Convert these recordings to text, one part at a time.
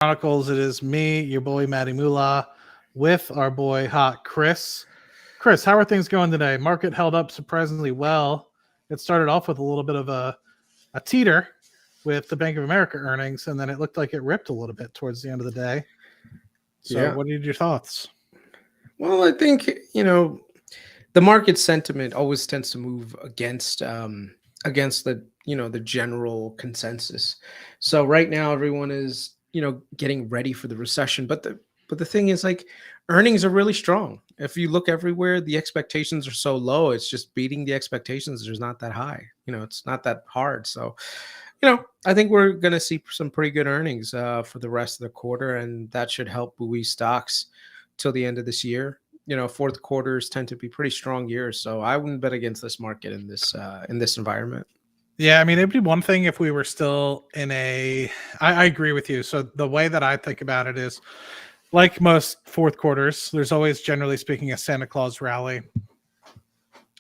Chronicles. It is me, your boy Matty Moolah, with our boy Hot Chris. Chris, how are things going today? Market held up surprisingly well. It started off with a little bit of a teeter with the Bank of America earnings, and then it looked like it ripped a little bit towards the end of the day. So, Yeah. what are your thoughts? Well, I think, the market sentiment always tends to move against the general consensus. So right now everyone is, getting ready for the recession, but the thing is, like, earnings are really strong. If you look everywhere, the expectations are so low, it's just beating the expectations. There's not that high. It's not that hard. So, I think we're going to see some pretty good earnings for the rest of the quarter, and that should help buoy stocks till the end of this year. Fourth quarters tend to be pretty strong years, so I wouldn't bet against this market in this environment. Yeah, I mean, it'd be one thing if we were still in a. I agree with you. So, the way that I think about it is like most fourth quarters, there's always, generally speaking, a Santa Claus rally.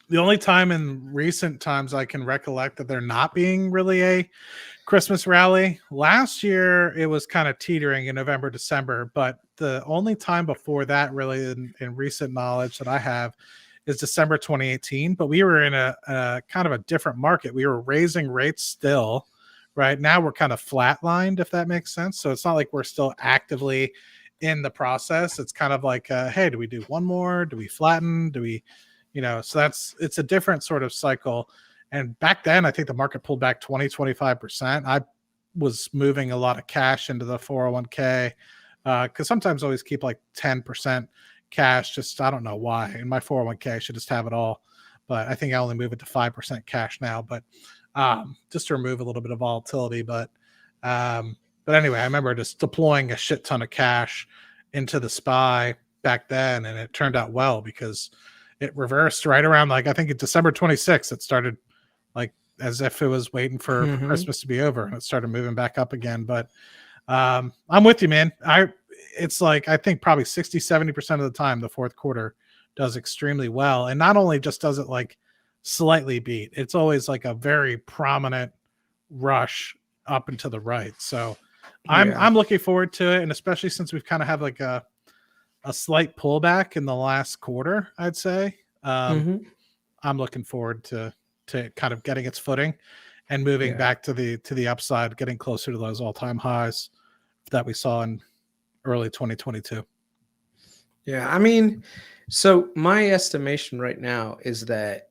The only time in recent times I can recollect that there not being really a Christmas rally. Last year, it was kind of teetering in November, December, but the only time before that, really, in recent knowledge that I have, is December 2018. But we were in a kind of a different market. We were raising rates still. Right now, we're kind of flatlined, if that makes sense. So it's not like we're still actively in the process. It's kind of like, hey, do we do one more? Do we flatten? Do we, so it's a different sort of cycle. And back then, I think the market pulled back 20, 25%. I was moving a lot of cash into the 401k because sometimes I always keep like 10% cash. Just, I don't know why. In my 401k, I should just have it all. But I think I only move it to 5% cash now. But just to remove a little bit of volatility. But anyway, I remember just deploying a shit ton of cash into the SPY back then, and it turned out well because it reversed right around, like, I think in December 26th, it started like as if it was waiting for Hmm. Christmas to be over, and it started moving back up again. But I'm with you, man. It's like, I think probably 60, 70% of the time the fourth quarter does extremely well. And not only just does it like slightly beat, it's always like a very prominent rush up and to the right. So Yeah. I'm looking forward to it, and especially since we've kind of have like a slight pullback in the last quarter, I'd say. Hmm. I'm looking forward to kind of getting its footing and moving Yeah. back to the upside, getting closer to those all-time highs that we saw in early 2022. Yeah. I mean, so my estimation right now is that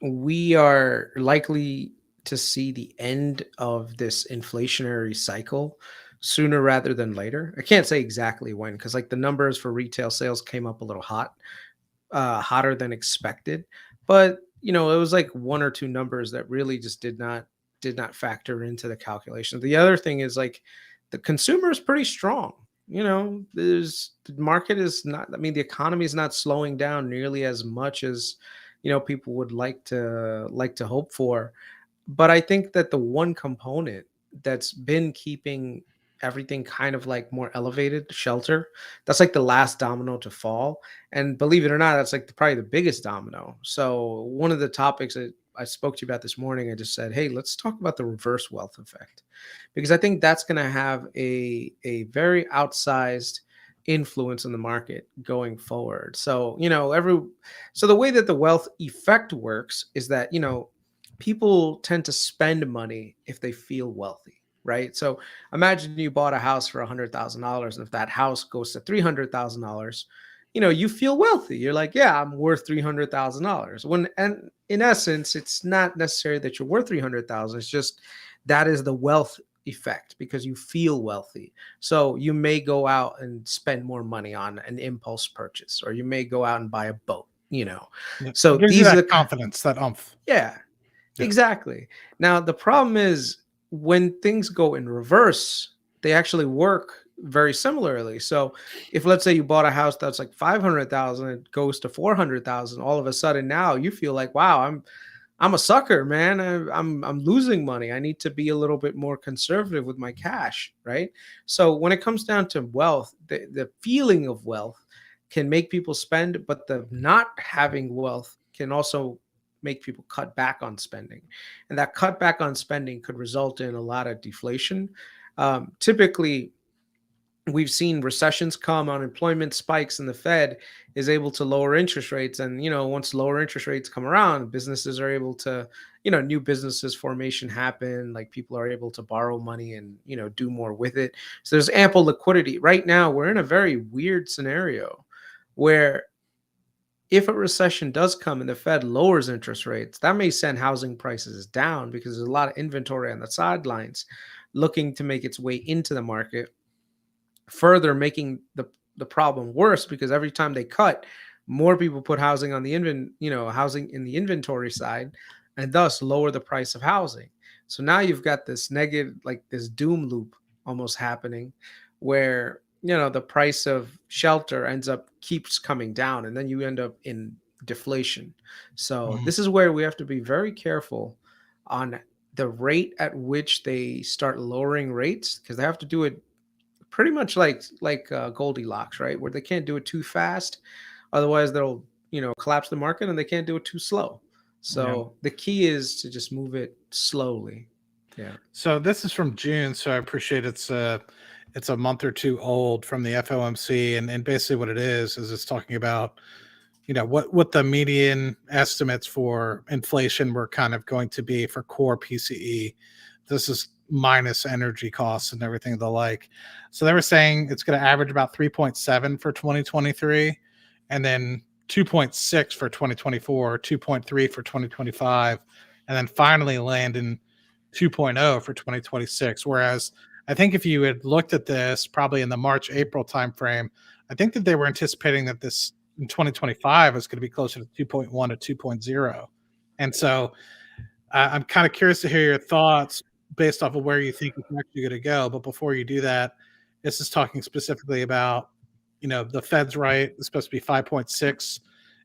we are likely to see the end of this inflationary cycle sooner rather than later. I can't say exactly when, because like the numbers for retail sales came up a little hotter than expected. But it was like one or two numbers that really just did not factor into the calculation. The other thing is, like, the consumer is pretty strong. There's the market is not. I mean, the economy is not slowing down nearly as much as people would like to hope for. But I think that the one component that's been keeping everything kind of like more elevated, shelter, that's like the last domino to fall. And believe it or not, that's like probably the biggest domino. So one of the topics that I spoke to you about this morning, I just said, hey, let's talk about the reverse wealth effect, because I think that's going to have a very outsized influence on the market going forward. So so the way that the wealth effect works is that people tend to spend money if they feel wealthy, right? So imagine you bought a house for $100,000, and if that house goes to $300,000, you feel wealthy. You're like, yeah, I'm worth $300,000. When, and in essence, it's not necessarily that you're worth 300,000. It's just that is the wealth effect, because you feel wealthy. So you may go out and spend more money on an impulse purchase,. Or you may go out and buy a boat. Yeah. It So gives you these are that the confidence, that umph. yeah. Yeah. Exactly. Now, the problem is when things go in reverse, they actually work very similarly. So, if let's say you bought a house that's like 500,000, it goes to 400,000, all of a sudden now you feel like, wow, I'm a sucker, man. I'm losing money. I need to be a little bit more conservative with my cash, right? So, when it comes down to wealth, the feeling of wealth can make people spend, but the not having wealth can also make people cut back on spending. And that cut back on spending could result in a lot of deflation. Typically, we've seen recessions come, unemployment spikes, and the Fed is able to lower interest rates. And once lower interest rates come around, businesses are able to, new businesses formation happen. Like people are able to borrow money and do more with it. So there's ample liquidity. Right now, we're in a very weird scenario where if a recession does come and the Fed lowers interest rates, that may send housing prices down because there's a lot of inventory on the sidelines looking to make its way into the market, further making the problem worse because every time they cut, more people put housing on the housing in the inventory side, and thus lower the price of housing. So now you've got this negative, like this doom loop almost happening, where the price of shelter ends up keeps coming down, and then you end up in deflation. So Mhm. this is where we have to be very careful on the rate at which they start lowering rates, because they have to do it pretty much like Goldilocks, right? Where they can't do it too fast, otherwise they'll collapse the market, and they can't do it too slow. Yeah. So the key is to just move it slowly. Yeah. So this is from June, so I appreciate it's a month or two old from the FOMC, and basically what it is it's talking about what the median estimates for inflation were kind of going to be for core PCE. This is minus energy costs and everything the like. So they were saying it's going to average about 3.7 for 2023, and then 2.6 for 2024, 2.3 for 2025, and then finally land in 2.0 for 2026. Whereas I think if you had looked at this probably in the March April timeframe, I think that they were anticipating that this in 2025 is going to be closer to 2.1 to 2.0. And so I'm kind of curious to hear your thoughts based off of where you think it's actually going to go. But before you do that, this is talking specifically about, the Fed's right. It's supposed to be 5.6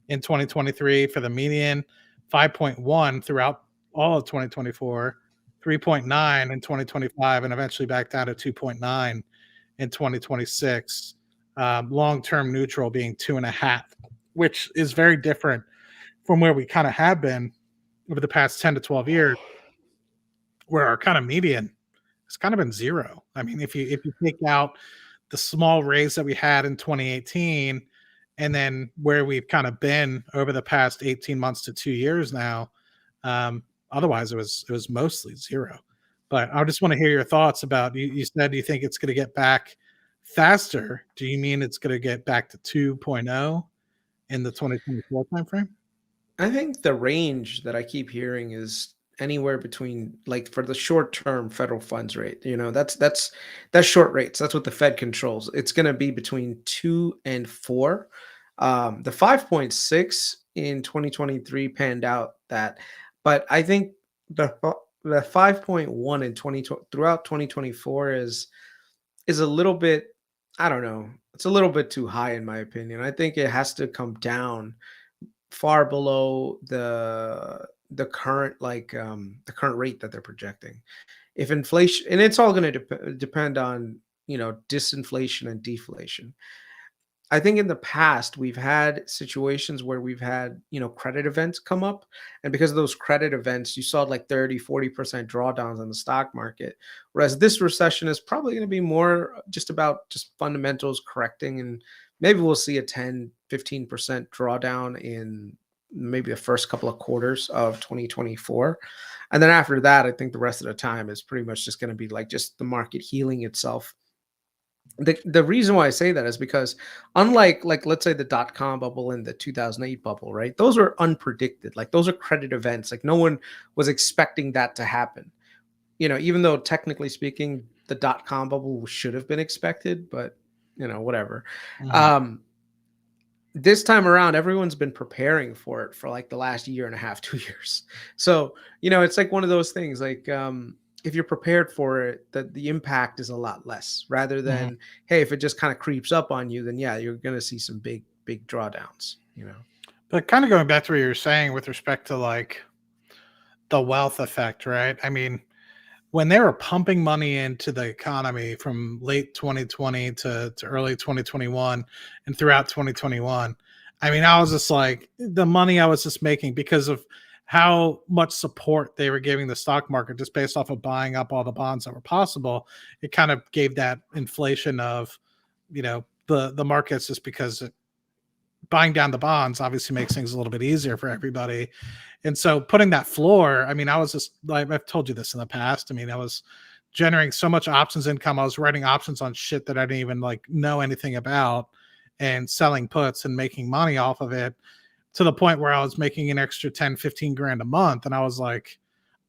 in 2023 for the median, 5.1 throughout all of 2024, 3.9 in 2025, and eventually back down to 2.9 in 2026. Long-term neutral being 2.5, which is very different from where we kind of have been over the past 10 to 12 years, where our kind of median has kind of been zero. I mean, if you take out the small raise that we had in 2018, and then where we've kind of been over the past 18 months to 2 years now, otherwise it was mostly zero. But I just want to hear your thoughts about you said you think it's going to get back faster. Do you mean it's going to get back to 2.0 in the 2024 timeframe? I think the range that I keep hearing is anywhere between, like, for the short term federal funds rate. That's short rates. That's what the Fed controls. It's going to be between 2 and 4. The 5.6 in 2023 panned out that, but I think the 5.1 in 2020 throughout 2024 is a little bit, I don't know. It's a little bit too high in my opinion. I think it has to come down far below the current rate that they're projecting. If inflation, and it's all going to depend on disinflation and deflation. I think in the past we've had situations where we've had, credit events come up. And because of those credit events, you saw like 30-40% drawdowns on the stock market. Whereas this recession is probably going to be more just about just fundamentals correcting. And maybe we'll see a 10-15% drawdown in maybe the first couple of quarters of 2024. And then after that, I think the rest of the time is pretty much just going to be like just the market healing itself. The reason why I say that is because, unlike, like, let's say the dot-com bubble and the 2008 bubble, right? Those are unpredicted. Like, those are credit events. Like, no one was expecting that to happen. Even though technically speaking, the dot-com bubble should have been expected, but whatever. Mhm. Um, this time around, everyone's been preparing for it for like the last year and a half, 2 years. So, it's like one of those things, like, if you're prepared for it, the impact is a lot less, rather Mhm. than, hey, if it just kind of creeps up on you, then yeah, you're going to see some big drawdowns. But kind of going back to what you were saying with respect to like the wealth effect, right? I mean, when they were pumping money into the economy from late 2020 to early 2021 and throughout 2021, I mean, I was just like, the money I was just making because of how much support they were giving the stock market just based off of buying up all the bonds that were possible, it kind of gave that inflation of the markets, just because buying down the bonds obviously makes things a little bit easier for everybody. And so putting that floor, I mean, I was just like, I've told you this in the past. I mean, I was generating so much options income. I was writing options on shit that I didn't even like know anything about, and selling puts and making money off of it, to the point where I was making an extra 10, 15 grand a month. And I was like,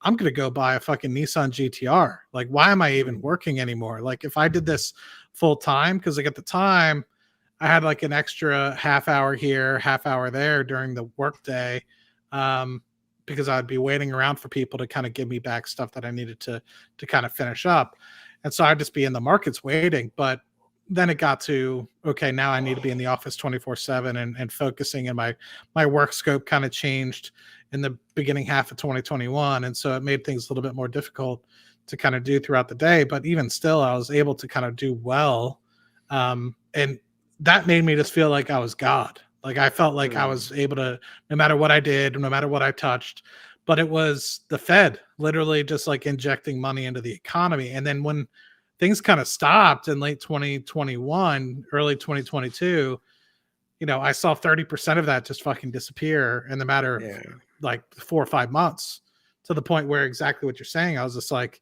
I'm going to go buy a fucking Nissan GTR. Like, why am I even working anymore? Like, if I did this full time, because like at the time I had like an extra half hour here, half hour there during the workday, because I'd be waiting around for people to kind of give me back stuff that I needed to kind of finish up. And so I'd just be in the markets waiting. But then it got to, okay, now I need to be in the office 24/7 and focusing, and my work scope kind of changed in the beginning half of 2021. And so it made things a little bit more difficult to kind of do throughout the day. But even still, I was able to kind of do well. And that made me just feel like I was God. Like I felt like I was able to, no matter what I did, no matter what I touched. But it was the Fed literally just like injecting money into the economy. And then when things kind of stopped in late 2021, early 2022, I saw 30% of that just fucking disappear in the matter of like 4 or 5 months, to the point where exactly what you're saying, I was just like,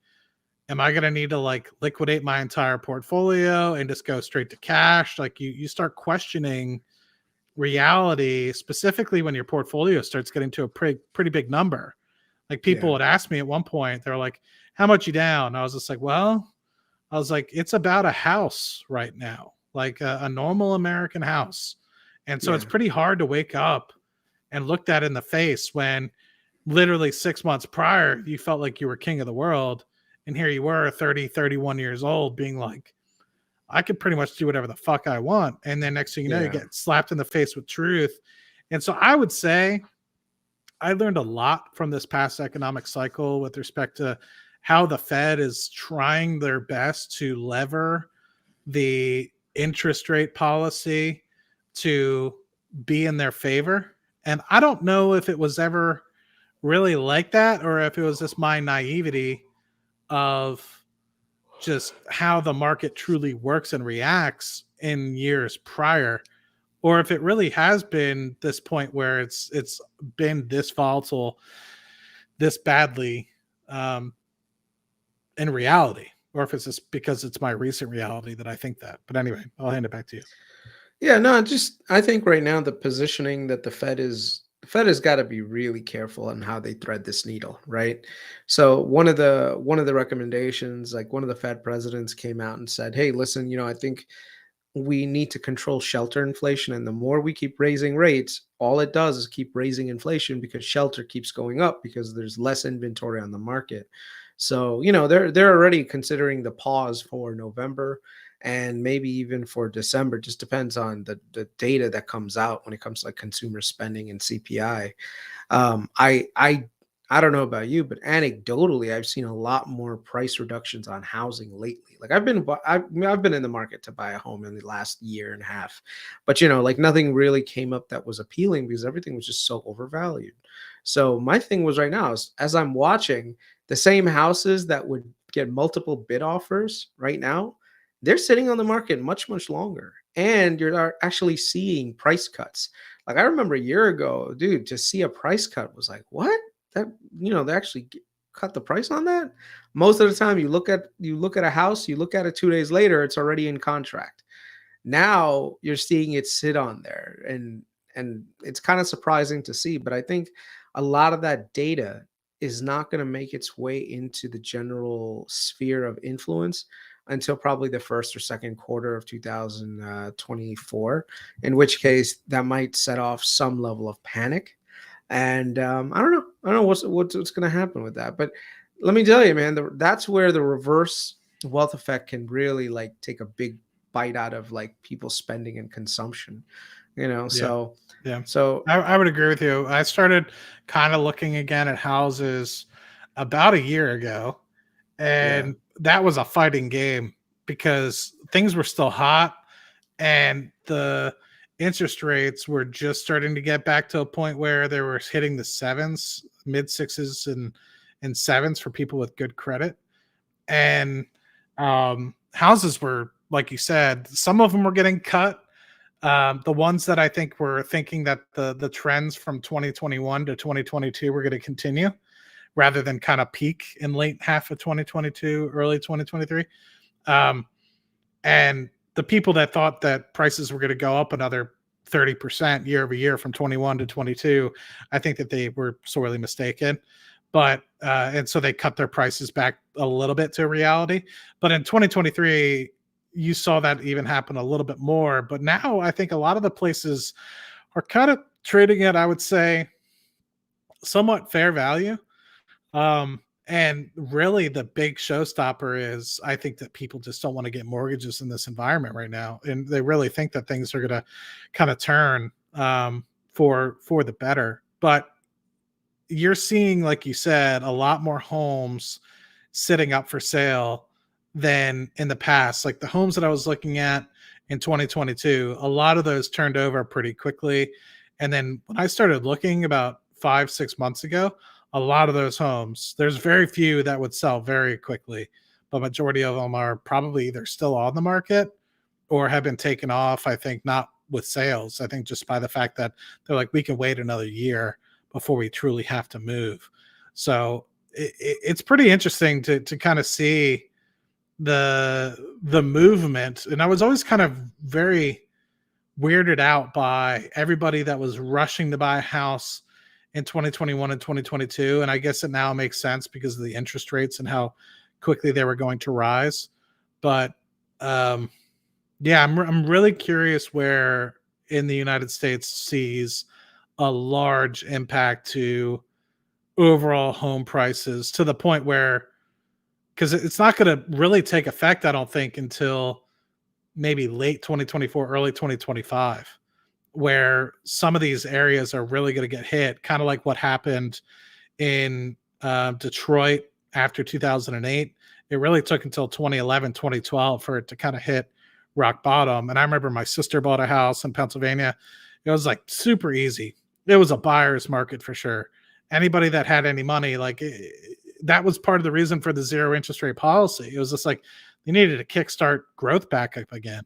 am I going to need to like liquidate my entire portfolio and just go straight to cash? Like you start questioning reality, specifically when your portfolio starts getting to a pretty big number. Like people would ask me at one point, they're like, how much you down? I was just like, well, I was like, it's about a house right now, like a normal American house. And so it's pretty hard to wake up and look that in the face when literally 6 months prior, you felt like you were king of the world. And here you were 30, 31 years old being like, I could pretty much do whatever the fuck I want. And then next thing you know, you get slapped in the face with truth. And so I would say I learned a lot from this past economic cycle with respect to how the Fed is trying their best to lever the interest rate policy to be in their favor. And I don't know if it was ever really like that, or if it was just my naivety of just how the market truly works and reacts in years prior, or if it really has been this point where it's been this volatile, this badly, in reality, or if it's just because it's my recent reality that I think that. But anyway, I'll hand it back to you. Yeah, no, just I think right now the positioning that the Fed has got to be really careful on how they thread this needle, right? So one of the recommendations, like one of the Fed presidents came out and said, "Hey, listen, I think we need to control shelter inflation, and the more we keep raising rates, all it does is keep raising inflation because shelter keeps going up because there's less inventory on the market." So, they're already considering the pause for November and maybe even for December. Just depends on the data that comes out when it comes to like consumer spending and CPI. Um, I I I don't know about you, but anecdotally, I've seen a lot more price reductions on housing lately. Like I've been in the market to buy a home in the last year and a half, but like nothing really came up that was appealing because everything was just so overvalued. So my thing was right now is as I'm watching the same houses that would get multiple bid offers right now, they're sitting on the market much, much longer. And you're actually seeing price cuts. Like I remember a year ago, dude, to see a price cut was like, what? That they actually cut the price on that. Most of the time, you look at a house, you look at it 2 days later, it's already in contract. Now you're seeing it sit on there, and it's kind of surprising to see. But I think a lot of that data is not going to make its way into the general sphere of influence until probably the first or second quarter of 2024, in which case that might set off some level of panic. And I don't know what's going to happen with that. But let me tell you, man, that's where the reverse wealth effect can really like take a big bite out of like people's spending and consumption. Yeah. So Yeah. so I would agree with you. I started kind of looking again at houses about a year ago, yeah, and that was a fighting game because things were still hot and the interest rates were just starting to get back to a point where they were hitting the sevens, mid sixes and sevens for people with good credit. And houses were like you said, some of them were getting cut. The ones that I think were thinking that the trends from 2021 to 2022 were going to continue rather than kind of peak in late half of 2022, early 2023. Um, and the people that thought that prices were going to go up another 30% year over year from 21 to 22, I think that they were sorely mistaken. But and so they cut their prices back a little bit to reality. But in 2023, you saw that even happen a little bit more. But now I think a lot of the places are kind of trading at, I would say, somewhat fair value. And really the big showstopper is I think that people just don't want to get mortgages in this environment right now. And they really think that things are gonna kind of turn for the better. But you're seeing, like you said, a lot more homes sitting up for sale than in the past. Like the homes that I was looking at in 2022, a lot of those turned over pretty quickly. And then when I started looking about 5, 6 months ago, a lot of those homes, there's very few that would sell very quickly, but majority of them are probably either still on the market or have been taken off. I think not with sales. I think just by the fact that they're like, we can wait another year before we truly have to move. So it's pretty interesting to kind of see the movement. And I was always kind of very weirded out by everybody that was rushing to buy a house in 2021 and 2022. And I guess it now makes sense because of the interest rates and how quickly they were going to rise. But yeah, I'm really curious where in the United States sees a large impact to overall home prices to the point where, because it's not going to really take effect, I don't think, until maybe late 2024, early 2025, where some of these areas are really going to get hit, kind of like what happened in Detroit after 2008. It really took until 2011, 2012 for it to kind of hit rock bottom. And I remember my sister bought a house in Pennsylvania. It was like super easy. It was a buyer's market for sure. Anybody that had any money, like that was part of the reason for the zero interest rate policy. It was just like they needed to kickstart growth back up again.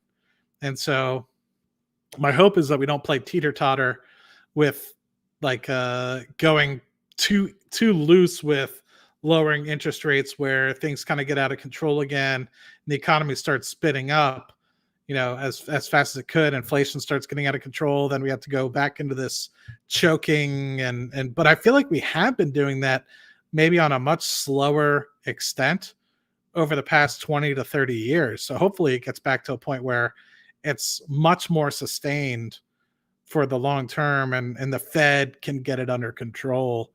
And so my hope is that we don't play teeter totter with like going too loose with lowering interest rates where things kind of get out of control again and the economy starts spitting up, as fast as it could. Inflation starts getting out of control, then we have to go back into this choking and but I feel like we have been doing that maybe on a much slower extent over the past 20 to 30 years. So hopefully it gets back to a point where it's much more sustained for the long term and the Fed can get it under control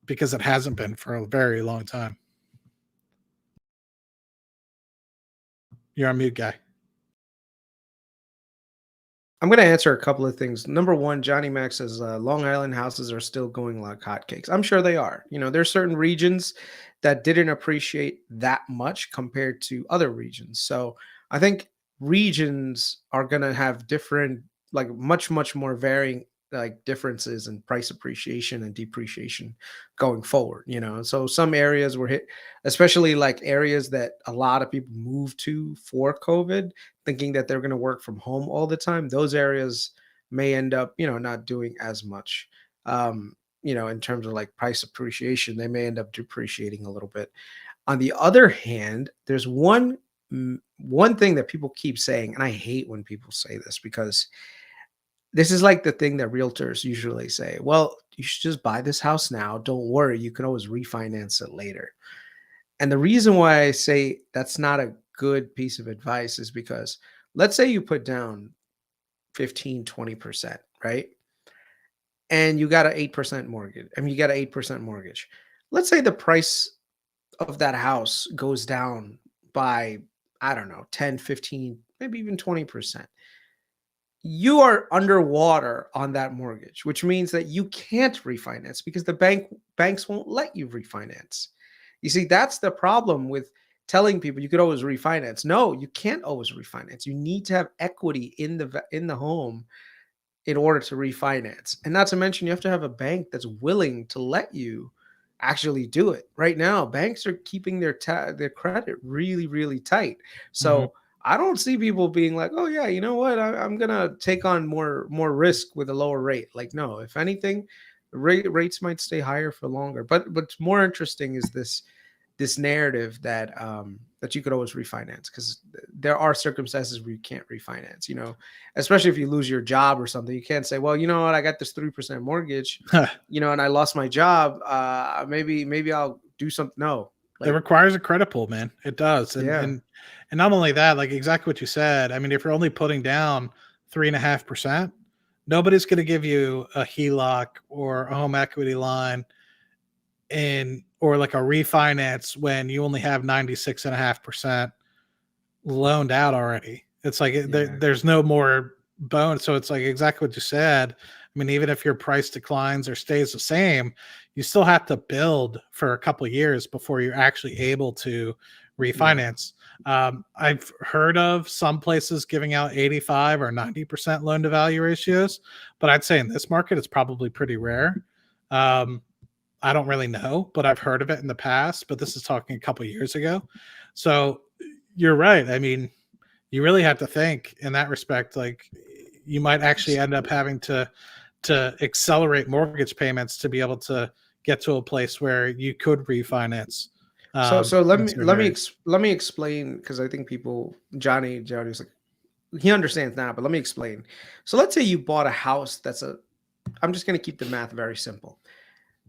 because it hasn't been for a very long time. You're on mute, guy. I'm going to answer a couple of things. Number one, Johnny Mac says Long Island houses are still going like hotcakes. I'm sure they are. There's certain regions that didn't appreciate that much compared to other regions. So I think regions are going to have different, like much, much more varying like differences in price appreciation and depreciation going forward. So some areas were hit, especially like areas that a lot of people moved to for COVID, thinking that they're going to work from home all the time. Those areas may end up, not doing as much. In terms of like price appreciation, they may end up depreciating a little bit. On the other hand, there's one thing that people keep saying, and I hate when people say this because this is like the thing that realtors usually say. Well, you should just buy this house now. Don't worry, you can always refinance it later. And the reason why I say that's not a good piece of advice is because let's say you put down 15, 20%, right? And you got an 8% mortgage. You got an 8% mortgage. Let's say the price of that house goes down by, I don't know, 10, 15, maybe even 20%. You are underwater on that mortgage, which means that you can't refinance because the banks won't let you refinance. You see, that's the problem with telling people you could always refinance. No, you can't always refinance. You need to have equity in the home in order to refinance. And not to mention, you have to have a bank that's willing to let you actually do it. Right now, banks are keeping their credit really, really tight. So I don't see people being like, oh yeah, you know what, I'm gonna take on more risk with a lower rate. Like, no, if anything, rates might stay higher for longer. But what's more interesting is this narrative that that you could always refinance, because there are circumstances where you can't refinance, especially if you lose your job or something. You can't say, well, you know what, I got this 3% mortgage, and I lost my job. Maybe I'll do something. No, It like, requires a credit pull, man. It does. And yeah, and not only that, like exactly what you said. I mean, if you're only putting down 3.5%, nobody's going to give you a HELOC or a home equity line or like a refinance when you only have 96.5% loaned out already. It's like yeah, there's no more bone. So it's like exactly what you said. I mean, even if your price declines or stays the same, you still have to build for a couple of years before you're actually able to yeah. refinance. I've heard of some places giving out 85 or 90% loan to value ratios, but I'd say in this market, it's probably pretty rare. Um, I don't really know, but I've heard of it in the past, but this is talking a couple of years ago. So you're right. I mean, you really have to think in that respect, like you might actually end up having to accelerate mortgage payments to be able to get to a place where you could refinance. So let In me certain areas. let me explain, because I think people, Johnny's like, he understands now, but let me explain. So let's say you bought a house that's a I'm just going to keep the math very simple.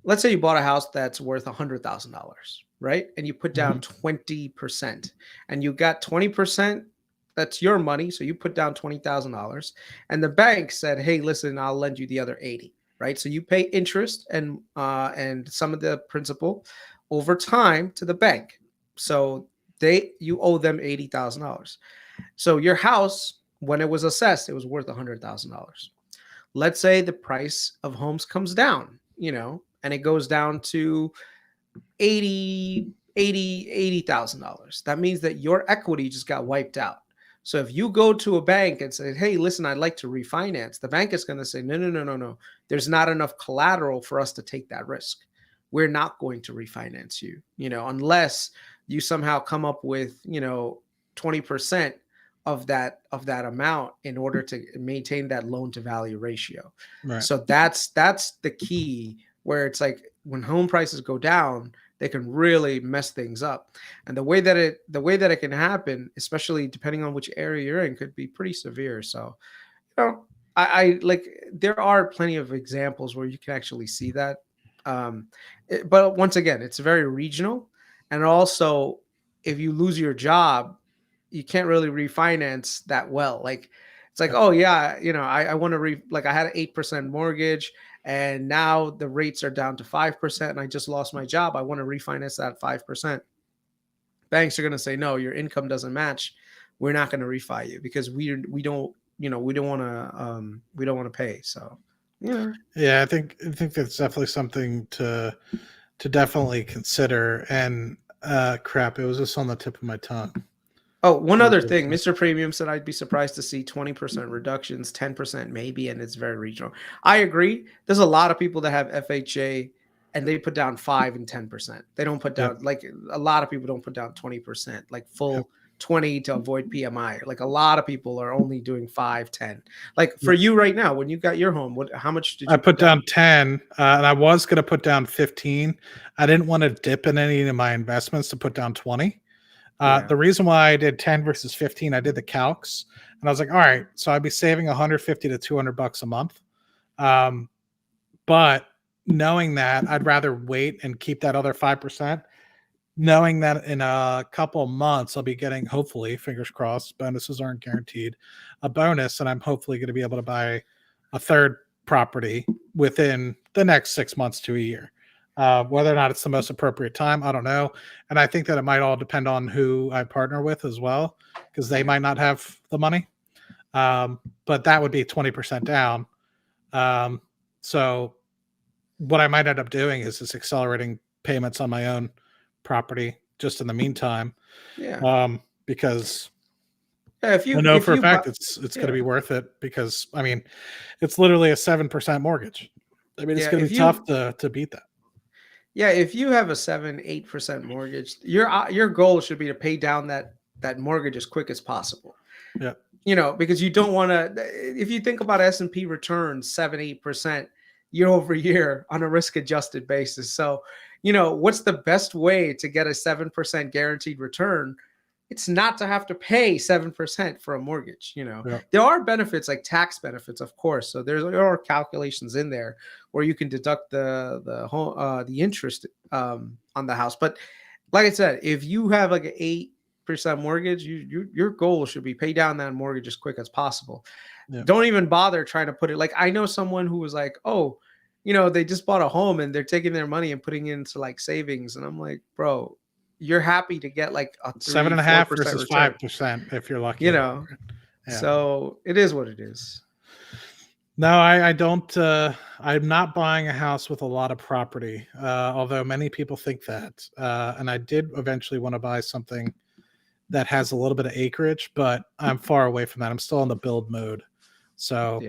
Let's say you bought a house that's worth $100,000, right? And you put down Mhm. 20%, and you got 20%. That's your money. So you put down $20,000, and the bank said, hey, listen, I'll lend you the other 80, right? So you pay interest and some of the principal over time to the bank. So you owe them $80,000. So your house, when it was assessed, it was worth $100,000. Let's say the price of homes comes down, and it goes down to 80,000 dollars. That means that your equity just got wiped out. So if you go to a bank and say, hey, listen, I'd like to refinance, the bank is going to say, no, no, no, no, no. There's not enough collateral for us to take that risk. We're not going to refinance you, unless you somehow come up with, 20% of that amount in order to maintain that loan to value ratio. Right. So that's the key, where it's like when home prices go down, they can really mess things up. And the way that it can happen, especially depending on which area you're in, could be pretty severe. So, you know, I like, there are plenty of examples where you can actually see that. But once again, it's very regional. And also, if you lose your job, you can't really refinance that well. Like, it's like, Yep. oh yeah, I want to like, I had an 8% mortgage, and now the rates are down to 5%, and I just lost my job. I want to refinance that 5%. Banks are going to say, no, your income doesn't match. We're not going to refi you, because we don't, we don't want to pay. So, Yeah, I think that's definitely something to definitely consider. And crap, it was just on the tip of my tongue. Oh, one What other was thing, it? Mr. Premium said I'd be surprised to see 20% reductions, 10% maybe, and it's very regional. I agree. There's a lot of people that have FHA and they put down 5 and 10%. They don't put Yep. down, like, a lot of people don't put down 20%, like Yep. full 20 to avoid PMI. Like, a lot of people are only doing 5, 10. Like, for Yep. you right now, when you got your home, how much did I you put put down? down 10, and I was going to put down 15. I didn't want to dip in any of my investments to put down 20. Yeah. The reason why I did 10 versus 15, I did the calcs, and I was like, all right, so I'd be saving 150 to 200 bucks a month. Um, but knowing that, I'd rather wait and keep that other 5%, knowing that in a couple months I'll be getting, hopefully, fingers crossed, bonuses aren't guaranteed, a bonus, and I'm hopefully going to be able to buy a third property within the next 6 months to a year. Whether or not it's the most appropriate time, I don't know. And I think that it might all depend on who I partner with as well, because they Yeah. might not have the money. But that would be 20% down. Um, so what I might end up doing is just accelerating payments on my own property just in the meantime, Yeah. because Yeah, I know if for a you buy, fact it's going to yeah. be worth it, because I mean it's literally a 7% mortgage. I mean it's Yeah, going to be tough to beat that. if you have a 7, 8% mortgage, your goal should be to pay down that that mortgage as quick as possible. Yeah. Because you don't want to, if you think about S&P returns 7-8% year over year on a risk adjusted basis. So, what's the best way to get a 7% guaranteed return? It's not to have to pay 7% for a mortgage. Yeah. There are benefits like tax benefits, of course. So there are calculations in there where you can deduct the interest on the house. But like I said, if you have like an 8% mortgage, your goal should be pay down that mortgage as quick as possible. Yeah. Don't even bother trying to put it, like, I know someone who was like, oh, they just bought a home and they're taking their money and putting it into like savings. And I'm like, bro, you're happy to get like a 7.5 3-4% versus return, 5% if you're lucky. Yeah. So it is what it is. No, I don't. I'm not buying a house with a lot of property, although many people think that. And I did eventually want to buy something that has a little bit of acreage, but I'm far away from that. I'm still in the build mode. So,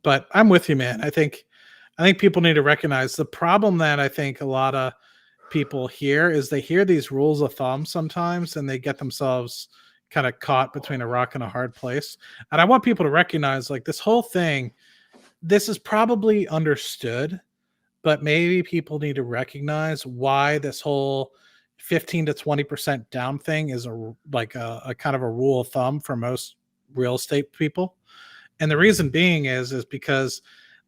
but I'm with you, man. I think people need to recognize the problem that I think a lot of people hear is they hear these rules of thumb sometimes and they get themselves kind of caught between a rock and a hard place. And I want people to recognize, like, this whole thing, this is probably understood, but maybe people need to recognize why this whole 15 to 20% down thing is a kind of a rule of thumb for most real estate people. And the reason being is because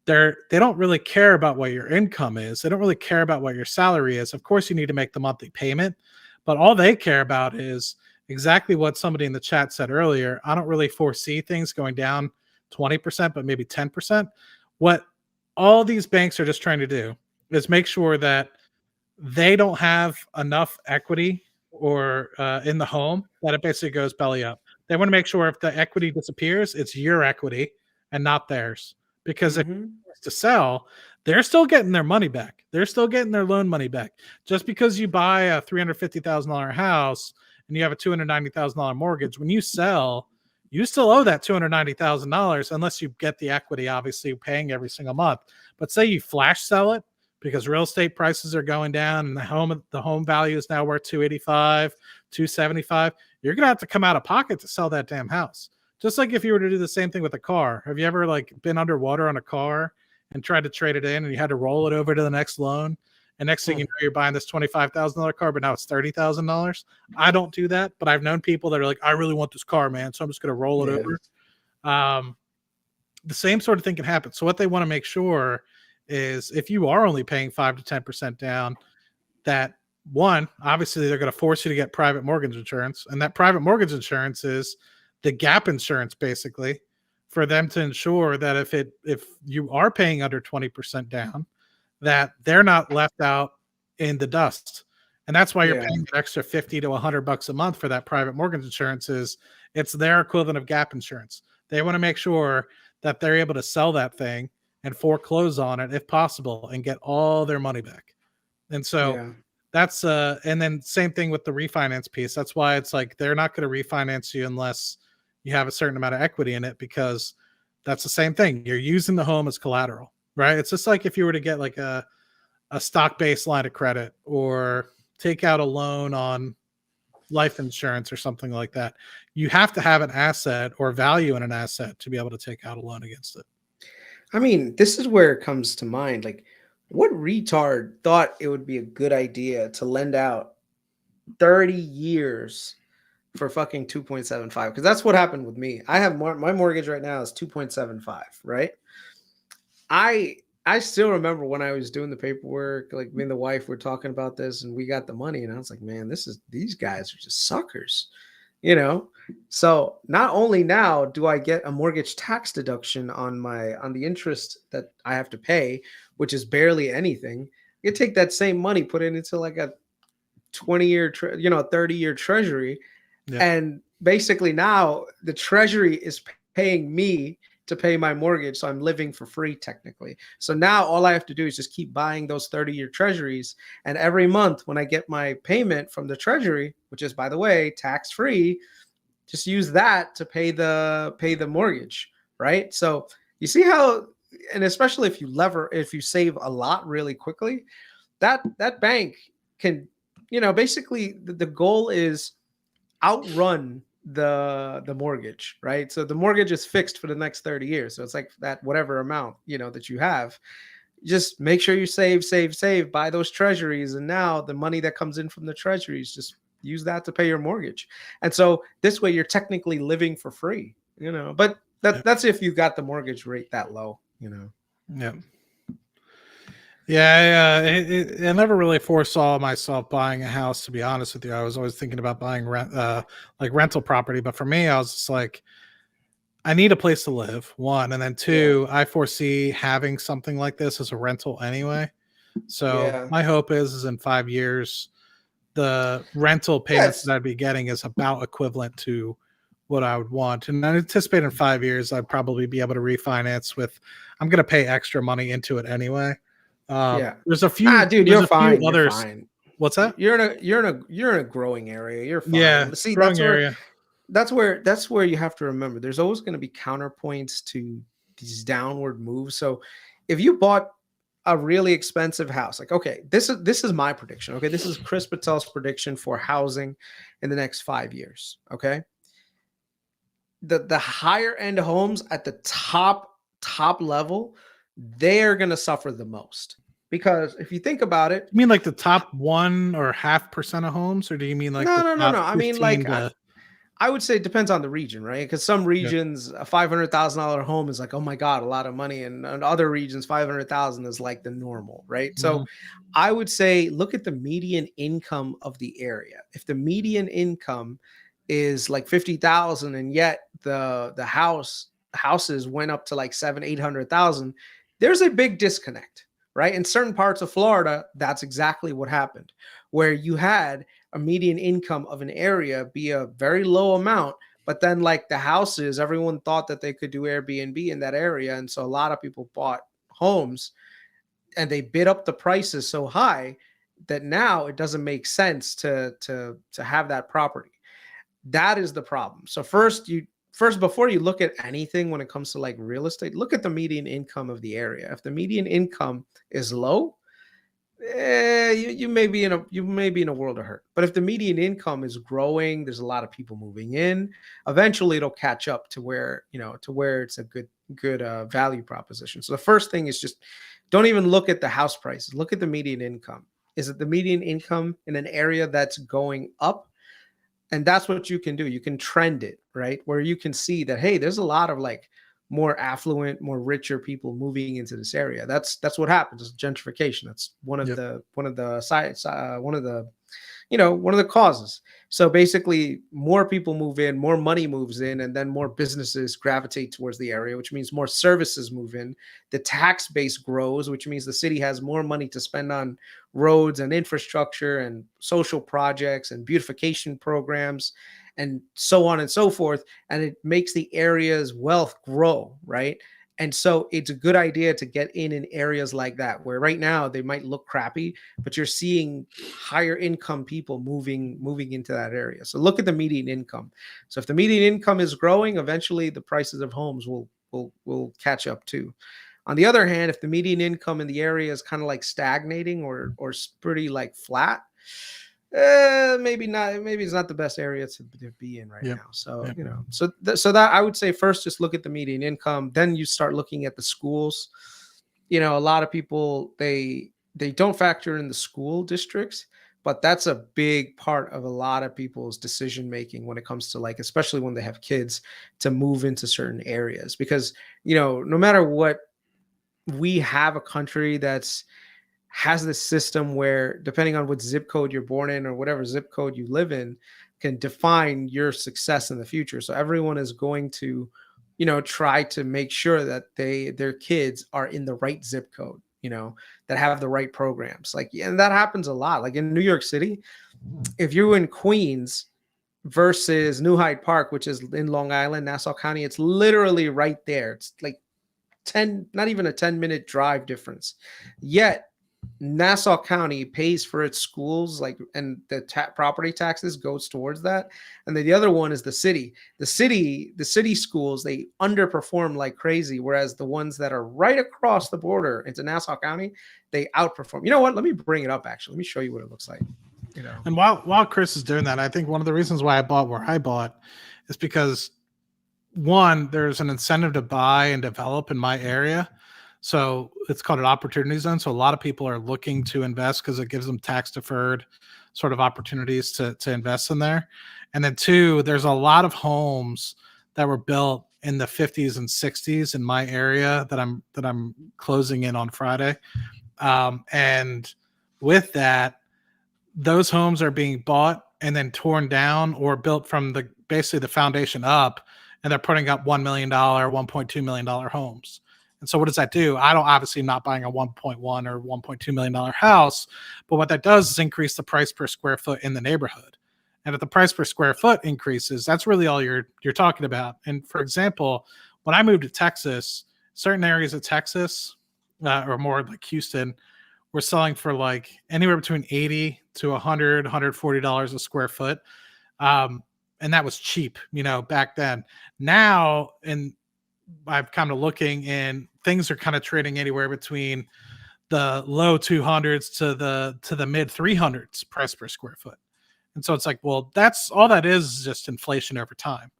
they don't really care about what your income is. They don't really care about what your salary is. Of course, you need to make the monthly payment, but all they care about is exactly what somebody in the chat said earlier. I don't really foresee things going down 20%, but maybe 10%. What all these banks are just trying to do is make sure that they don't have enough equity or in the home that it basically goes belly up. They want to make sure if the equity disappears, it's your equity and not theirs. Because if it's to sell, they're still getting their money back. They're still getting their loan money back. Just because you buy a $350,000 house and you have a $290,000 mortgage, when you sell, you still owe that $290,000 unless you get the equity, obviously paying every single month. But say you flash sell it because real estate prices are going down and the home value is now worth $285,000, $275,000. You're gonna have to come out of pocket to sell that damn house. Just like if you were to do the same thing with a car. Have you ever like been underwater on a car and tried to trade it in and you had to roll it over to the next loan? And next thing you know, you're buying this $25,000 car, but now it's $30,000. I don't do that, but I've known people that are like, I really want this car, man, so I'm just going to roll it over. The same sort of thing can happen. So what they want to make sure is if you are only paying 5 to 10% down, that one, obviously they're going to force you to get private mortgage insurance. And that private mortgage insurance is the gap insurance, basically, for them to ensure that if you are paying under 20% down, that they're not left out in the dust. And that's why you're paying an extra $50 to $100 a month for that private mortgage insurance. Is it's their equivalent of gap insurance. They want to make sure that they're able to sell that thing and foreclose on it if possible and get all their money back. And so that's and then same thing with the refinance piece. That's why it's like they're not going to refinance you unless you have a certain amount of equity in it, because that's the same thing. You're using the home as collateral, right? It's just like if you were to get like a stock-based line of credit or take out a loan on life insurance or something like that. You have to have an asset or value in an asset to be able to take out a loan against it. I mean, this is where it comes to mind. Like, what retard thought it would be a good idea to lend out 30 years for fucking 2.75? Because that's what happened with me. I have my mortgage right now is 2.75, right? I still remember when I was doing the paperwork, like me and the wife were talking about this and we got the money and I was like, man, these guys are just suckers, So not only now do I get a mortgage tax deduction on the interest that I have to pay, which is barely anything. I could take that same money, put it into like a 20-year, 30-year treasury. Yeah. And basically now the treasury is paying me to pay my mortgage. So I'm living for free technically. So now all I have to do is just keep buying those 30-year treasuries. And every month when I get my payment from the treasury, which is, by the way, tax-free, just use that to pay the mortgage, right? So you see how, and especially if you save a lot really quickly, that bank can, basically the goal is outrun the mortgage, right? So the mortgage is fixed for the next 30 years. So it's like that whatever amount, that you have. Just make sure you save, buy those treasuries. And now the money that comes in from the treasuries, just use that to pay your mortgage. And so this way you're technically living for free. But Yeah. that's if you got the mortgage rate that low. Yeah. Yeah, I never really foresaw myself buying a house. To be honest with you, I was always thinking about buying like rental property. But for me, I was just like, I need a place to live. One, and then Yeah. two, I foresee having something like this as a rental anyway. So Yeah. my hope is in 5 years, the rental payments Yes. that I'd be getting is about equivalent to what I would want. And I anticipate in 5 years, I'd probably be able to refinance with. I'm going to pay extra money into it anyway. Yeah. There's a Nah, few. dude, There's you're a few fine. You're others. fine. What's that? You're in a growing area. You're Yeah, fine. See, growing area. that's where you have to remember. There's always going to be counterpoints to these downward moves. So if you bought a really expensive house, like okay, this is my prediction. Okay, this is Chris Patel's prediction for housing in the next 5 years. Okay, the higher end homes at the top level, they are going to suffer the most because if you think about it. You mean like the top 1.5% of homes, or do you mean like No, the no, no, top no. I mean, 15 like, to? I would say it depends on the region, right? Because some Yeah. regions, a $500,000 home is like, oh my God, a lot of money. And in other regions, 500,000 is like the normal, right? So Mhm. I would say look at the median income of the area. If the median income is like 50,000 and yet the houses went up to like 800,000, there's a big disconnect, right? In certain parts of Florida, that's exactly what happened, where you had a median income of an area be a very low amount, but then like the houses, everyone thought that they could do Airbnb in that area, and so a lot of people bought homes and they bid up the prices so high that now it doesn't make sense to have that property. That is the problem. So first before you look at anything when it comes to like real estate, look at the median income of the area. If the median income is low, you may be in a world of hurt. But if the median income is growing, there's a lot of people moving in. Eventually, it'll catch up to where it's a good value proposition. So the first thing is just don't even look at the house prices. Look at the median income. Is it the median income in an area that's going up? And that's what you can do. You can trend it, right? Where you can see that, hey, there's a lot of like more affluent, more richer people moving into this area. That's what happens. It's gentrification. That's Yep. one of the sides, one of the causes. So basically, more people move in, more money moves in, and then more businesses gravitate towards the area, which means more services move in. The tax base grows, which means the city has more money to spend on roads and infrastructure and social projects and beautification programs and so on and so forth. And it makes the area's wealth grow, right? And so it's a good idea to get in areas like that where right now they might look crappy, but you're seeing higher income people moving into that area. So look at the median income. So if the median income is growing, eventually the prices of homes will catch up too. On the other hand, if the median income in the area is kind of like stagnating or pretty like flat, maybe not. Maybe it's not the best area to be in right Yep. now. So Yep. so that I would say first, just look at the median income. Then you start looking at the schools. A lot of people they don't factor in the school districts, but that's a big part of a lot of people's decision making when it comes to like, especially when they have kids, to move into certain areas because no matter what, we have a country that's has this system where depending on what zip code you're born in or whatever zip code you live in can define your success in the future. So everyone is going to try to make sure that their kids are in the right zip code, that have the right programs. Like, and that happens a lot. Like in New York City, if you're in Queens versus New Hyde Park, which is in Long Island, Nassau County, it's literally right there. It's like 10, not even a 10-minute drive difference. Yet Nassau County pays for its schools, like, and the property taxes goes towards that. And then the other one is the city. The city schools, they underperform like crazy, whereas the ones that are right across the border into Nassau County, they outperform. You know what? Let me bring it up. Actually, let me show you what it looks like. you know. And while Chris is doing that, I think one of the reasons why I bought where I bought is because one, there's an incentive to buy and develop in my area. So it's called an opportunity zone. So a lot of people are looking to invest because it gives them tax deferred sort of opportunities to invest in there. And then two, there's a lot of homes that were built in the 50s and 60s in my area that I'm closing in on Friday. And with that, those homes are being bought and then torn down or built from the basically the foundation up, and they're putting up $1 million, $1.2 million homes. And so what does that do? I don't obviously not buying a 1.1 or $1.2 million house, but what that does is increase the price per square foot in the neighborhood. And if the price per square foot increases, that's really all you're talking about. And for example, when I moved to Texas, certain areas of Texas, or more like Houston, we're selling for like anywhere between 80 to 100, $140 a square foot. And that was cheap, back then. Now, and I'm kind of looking, and things are kind of trading anywhere between the low 200s to the mid 300s price per square foot. And so it's like, well, that's all that is just inflation over time.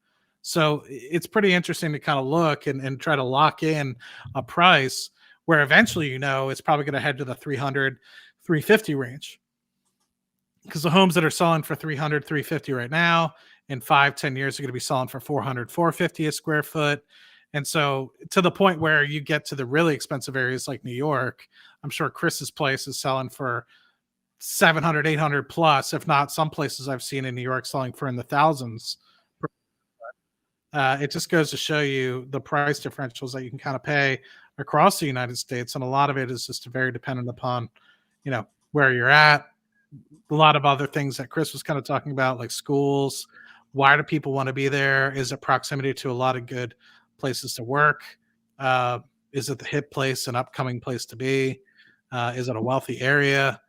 So it's pretty interesting to kind of look and try to lock in a price where eventually, it's probably going to head to the 300, 350 range. Because the homes that are selling for 300, 350 right now, in 5-10 years, are going to be selling for 400, 450 a square foot. And so to the point where you get to the really expensive areas like New York, I'm sure Chris's place is selling for 700, 800 plus, if not some places I've seen in New York selling for in the thousands. It just goes to show you the price differentials that you can kind of pay across the United States. And a lot of it is just very dependent upon, where you're at. A lot of other things that Chris was kind of talking about, like schools. Why do people want to be there? Is it proximity to a lot of good places to work? Is it the hip place, an upcoming place to be? Is it a wealthy area?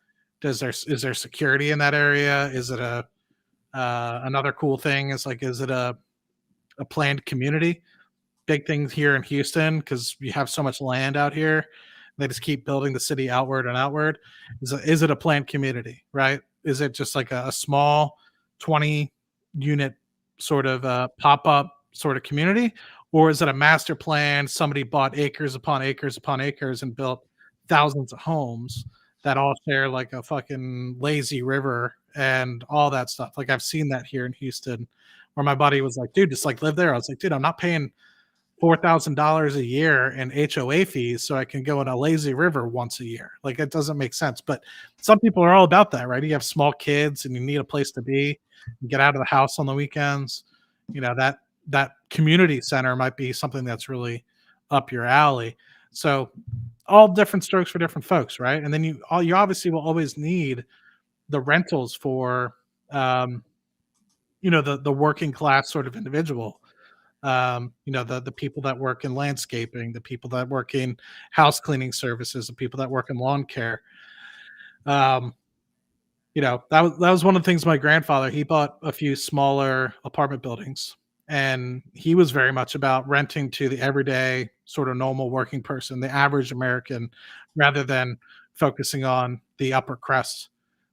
Is there security in that area? Is it another cool thing is it a planned community? Big things here in Houston, because we have so much land out here. They just keep building the city outward and outward. Is it a planned community, right? Is it just like a small 20 unit sort of pop-up sort of community? Or is it a master plan? Somebody bought acres upon acres upon acres and built thousands of homes that all share like a fucking lazy river and all that stuff. Like I've seen that here in Houston, where my buddy was like, dude, just like live there. I was like, dude, I'm not paying $4,000 a year in HOA fees so I can go in a lazy river once a year. Like it doesn't make sense. But some people are all about that, right? You have small kids and you need a place to be, you get out of the house on the weekends. That community center might be something that's really up your alley. So all different strokes for different folks, right? And then you obviously will always need the rentals for the working class sort of individual. The people that work in landscaping, the people that work in house cleaning services, the people that work in lawn care. That was one of the things. My grandfather, he bought a few smaller apartment buildings, and he was very much about renting to the everyday sort of normal working person, the average American, rather than focusing on the upper crust,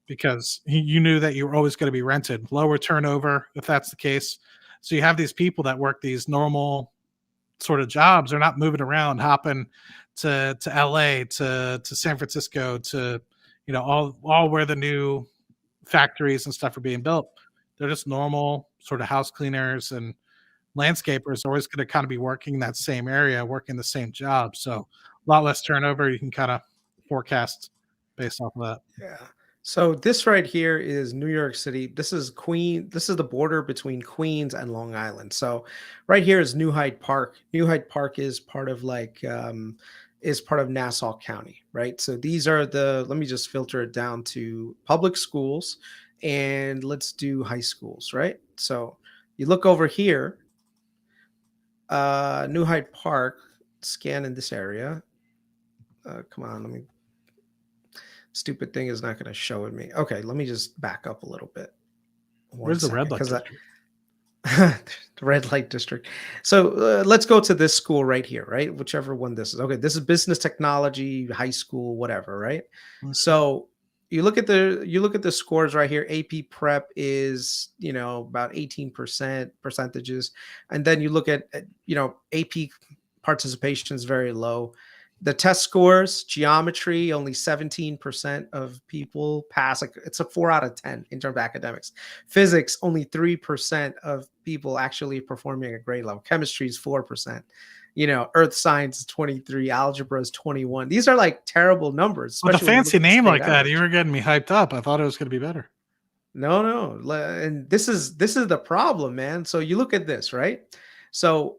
because you knew that you were always going to be rented, lower turnover if that's the case. So you have these people that work these normal sort of jobs. They're not moving around, hopping to LA, to San Francisco, to all where the new factories and stuff are being built. They're just normal sort of house cleaners and landscapers are always going to kind of be working in that same area, working the same job. So a lot less turnover. You can kind of forecast based off of that. Yeah. So this right here is New York City. This is the border between Queens and Long Island. So right here is New Hyde Park. New Hyde Park is part of Nassau County, right? So these are let me just filter it down to public schools, and let's do high schools, right? So you look over here, New Hyde Park, scan in this area. Come on, let me. Stupid thing is not going to show it me. Okay, let me just back up a little bit. Where's the red light district? The red light district. So let's go to this school right here, right? Whichever one this is. Okay, this is business technology, high school, whatever, right? Okay. So you look at the scores right here. AP Prep is about 18% percentages, and then you look at AP participation is very low. The test scores, geometry, only 17% of people pass. Like it's a 4 out of 10 in terms of academics. Physics, only 3% of people actually performing at grade level. Chemistry is 4%. Earth science is 23, algebra is 21. These are like terrible numbers, With a especially when you look fancy at the name state like that, you average. were getting me hyped up. I thought it was going to be better. No, no. And this is the problem, man. So you look at this, right? So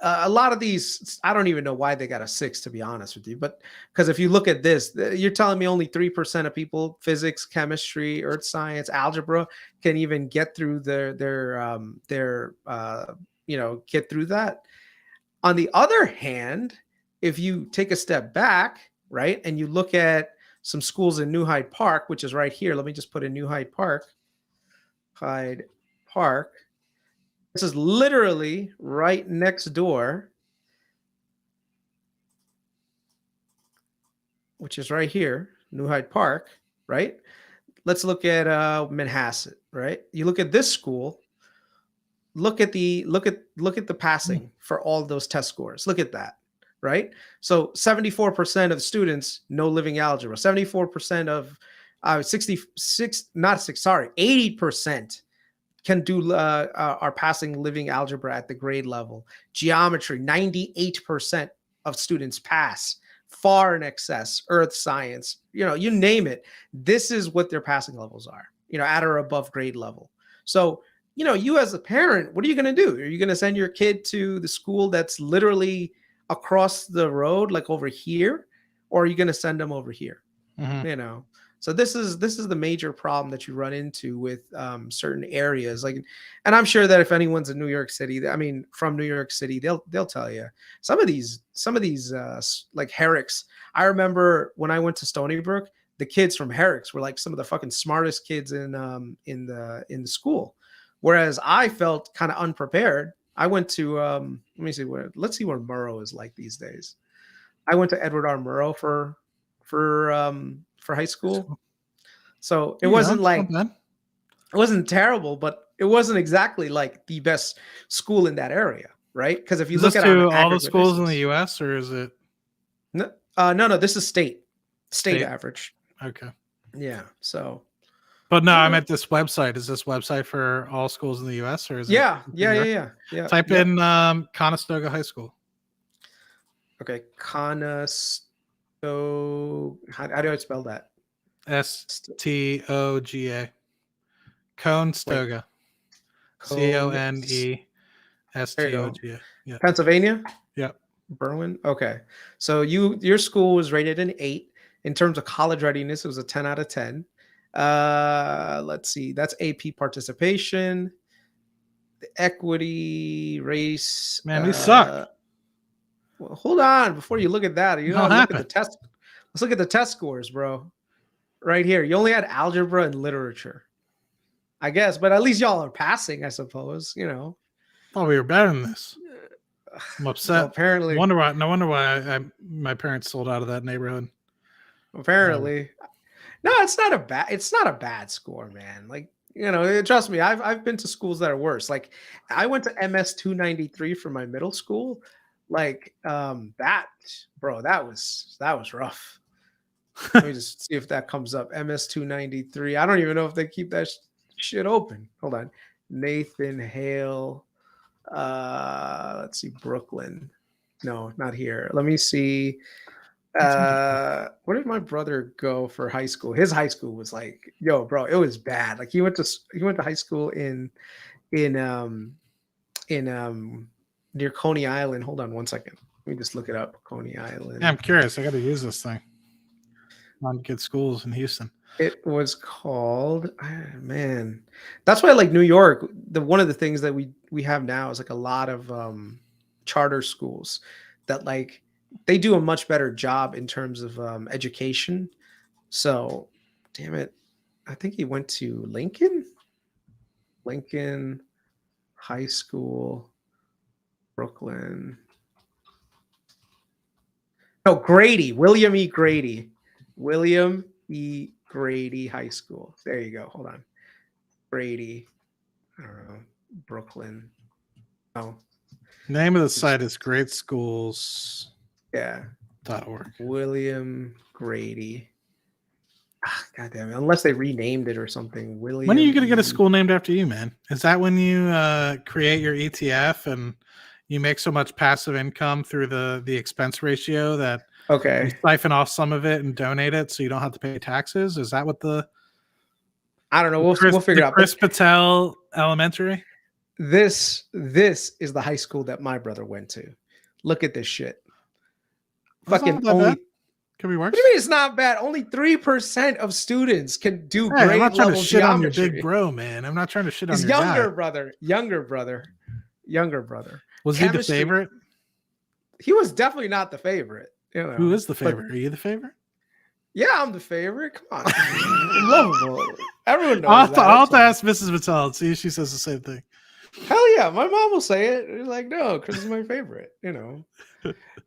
a lot of these, I don't even know why they got a 6, to be honest with you. But because if you look at this, you're telling me only 3% of people, physics, chemistry, earth science, algebra, can even get through get through that. On the other hand, if you take a step back, right, and you look at some schools in New Hyde Park, which is right here. Let me just put in New Hyde Park. Hyde Park. This is literally right next door, which is right here, New Hyde Park, right? Let's look at Manhasset, right? You look at this school, look at the Mm. passing for all those test scores. Look at that, right? So 74% of students know living algebra. 74% of 66, not six, sorry, 80% can do are passing living algebra at the grade level. Geometry, 98% of students pass, far in excess. Earth science, you name it. This is what their passing levels are, at or above grade level. So, you as a parent, what are you going to do? Are you going to send your kid to the school that's literally across the road, like over here, or are you going to send them over here? Mhm. So this is the major problem that you run into with certain areas, like, and I'm sure that if anyone's in New York City, I mean from New York City, they'll tell you some of these like Herricks. I remember when I went to Stony Brook, the kids from Herricks were like some of the fucking smartest kids in the school, whereas I felt kind of unprepared. I went to let me see where let's see where Murrow is like these days. I went to Edward R. Murrow for high school. So There you go. It's not bad. it wasn't terrible, but it wasn't exactly like the best school in that area, right? Because if you Is look this at it on an to all the aggregate schools in the basis, U.S. or is it no, this is state state? average. Okay. Yeah. So But no, I uh, meant this website. Is this website for all schools in the U.S. or is it yeah, for yeah, New yeah, York? yeah, yeah, Type yep. in Conestoga High School. Okay, how do I spell that? Stoga. Wait, Conestoga. Cone. There you go. Conestoga. Yeah. Pennsylvania. Yeah. Berwyn. Okay. So your school was rated an 8. In terms of college readiness, it was a 10 out of 10. Let's see. That's AP participation, equity, race. Man, we suck. Well, hold on before you look at that. You What gotta look at the happened? test. Let's look at the test scores, bro. Right here. You only had algebra and literature, I guess, but at least y'all are passing, I suppose. Thought we were better than this. I'm Well, upset. apparently, No wonder why my parents sold out of that neighborhood. Um, apparently. No, it's not a bad score, man. Like, trust me, I've been to schools that are worse. Like I went to MS 293 for my middle school. Like that bro, that was rough. Let me just see if that comes up. MS 293. I don't even know if they keep that shit open. Hold on. Nathan Hale. Let's see, Brooklyn. No, not here. Let me see. Where did my brother go for high school? His high school was like, yo, bro, it was bad. Like he went to high school in near Coney Island. Hold on one second. Let me just look it up. Coney yeah, I'm Island. curious. I got to use this thing on good schools in Houston. It was called man. That's why like New York, one of the things that we have now is like a lot of charter schools that like they do a much better job in terms of education. So, damn it. I think he went to Lincoln High School, Brooklyn. No, Grady, William E. Grady. William E. Grady High School. There you go. Hold on. Grady. I don't know. Brooklyn. Oh, Name of the just site is greatschools.org. yeah. William Grady. Ah, God damn it. Unless they renamed it or something. When are you William going to get a E. school named after you, man? Is that when you create your ETF and you make so much passive income through the expense ratio that you Okay. siphon off some of it and donate it so you don't have to pay taxes? Is that what I don't know. the We'll figure the it out. Chris But Patel Elementary? this is the high school that my brother went to. Look at this shit. That's Fucking not that only. bad. Could be worse. What do you mean it's not bad? Only 3% of students can do Hey, I'm grade not trying to level shit on your big geometry. bro, man. I'm not trying to shit on His your guy. younger brother. Was he the Chemistry. favorite? He was definitely not the favorite. You know, Who is the but favorite? Are you the favorite? yeah, I'm the favorite. Come on, I'm lovable. Everyone knows I'll that. have to It's ask Mrs. Patel and see if she says the same thing. fine. Hell yeah, my mom will say it. It's like, no, Chris is my favorite. You know.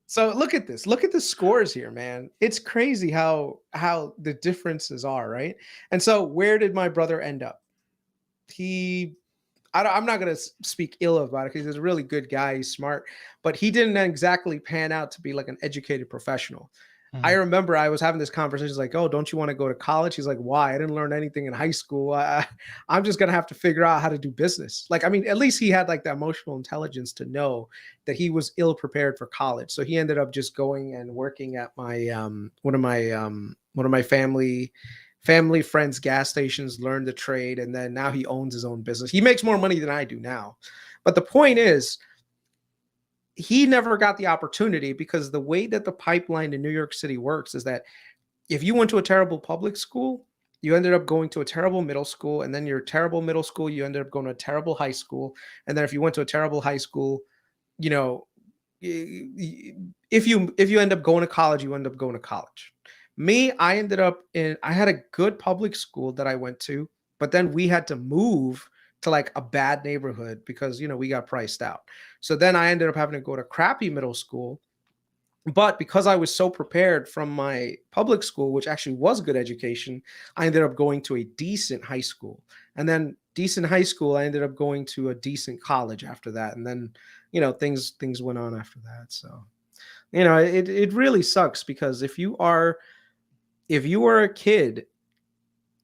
So look at this. Look at the scores here, man. It's crazy how the differences are, right? And so, where did my brother end up? I'm not going to speak ill about it because he's a really good guy. He's smart, but he didn't exactly pan out to be like an educated professional. I remember I was having this conversation like, oh, don't you want to go to college? He's like, why? I didn't learn anything in high school. I'm just going to have to figure out how to do business. Like, I mean, at least he had like the emotional intelligence to know that he was ill prepared for college. So he ended up just going and working at my, one of my family friends' gas stations, learned the trade. And then now he owns his own business. He makes more money than I do now. But the point is, he never got the opportunity because the way that the pipeline in New York City works is that if you went to a terrible public school, you ended up going to a terrible middle school, and then your terrible middle school, you ended up going to a terrible high school, and then if you went to a terrible high school, you know, if you end up going to college, you end up going to college. Me, I had a good public school that I went to, but then we had to move to like a bad neighborhood because we got priced out. So then I ended up having to go to crappy middle school. But because I was so prepared from my public school, which actually was good education, I ended up going to a decent high school. And then decent high school, I ended up going to a decent college after that. And then, things went on after that. So, it really sucks because if you are a kid,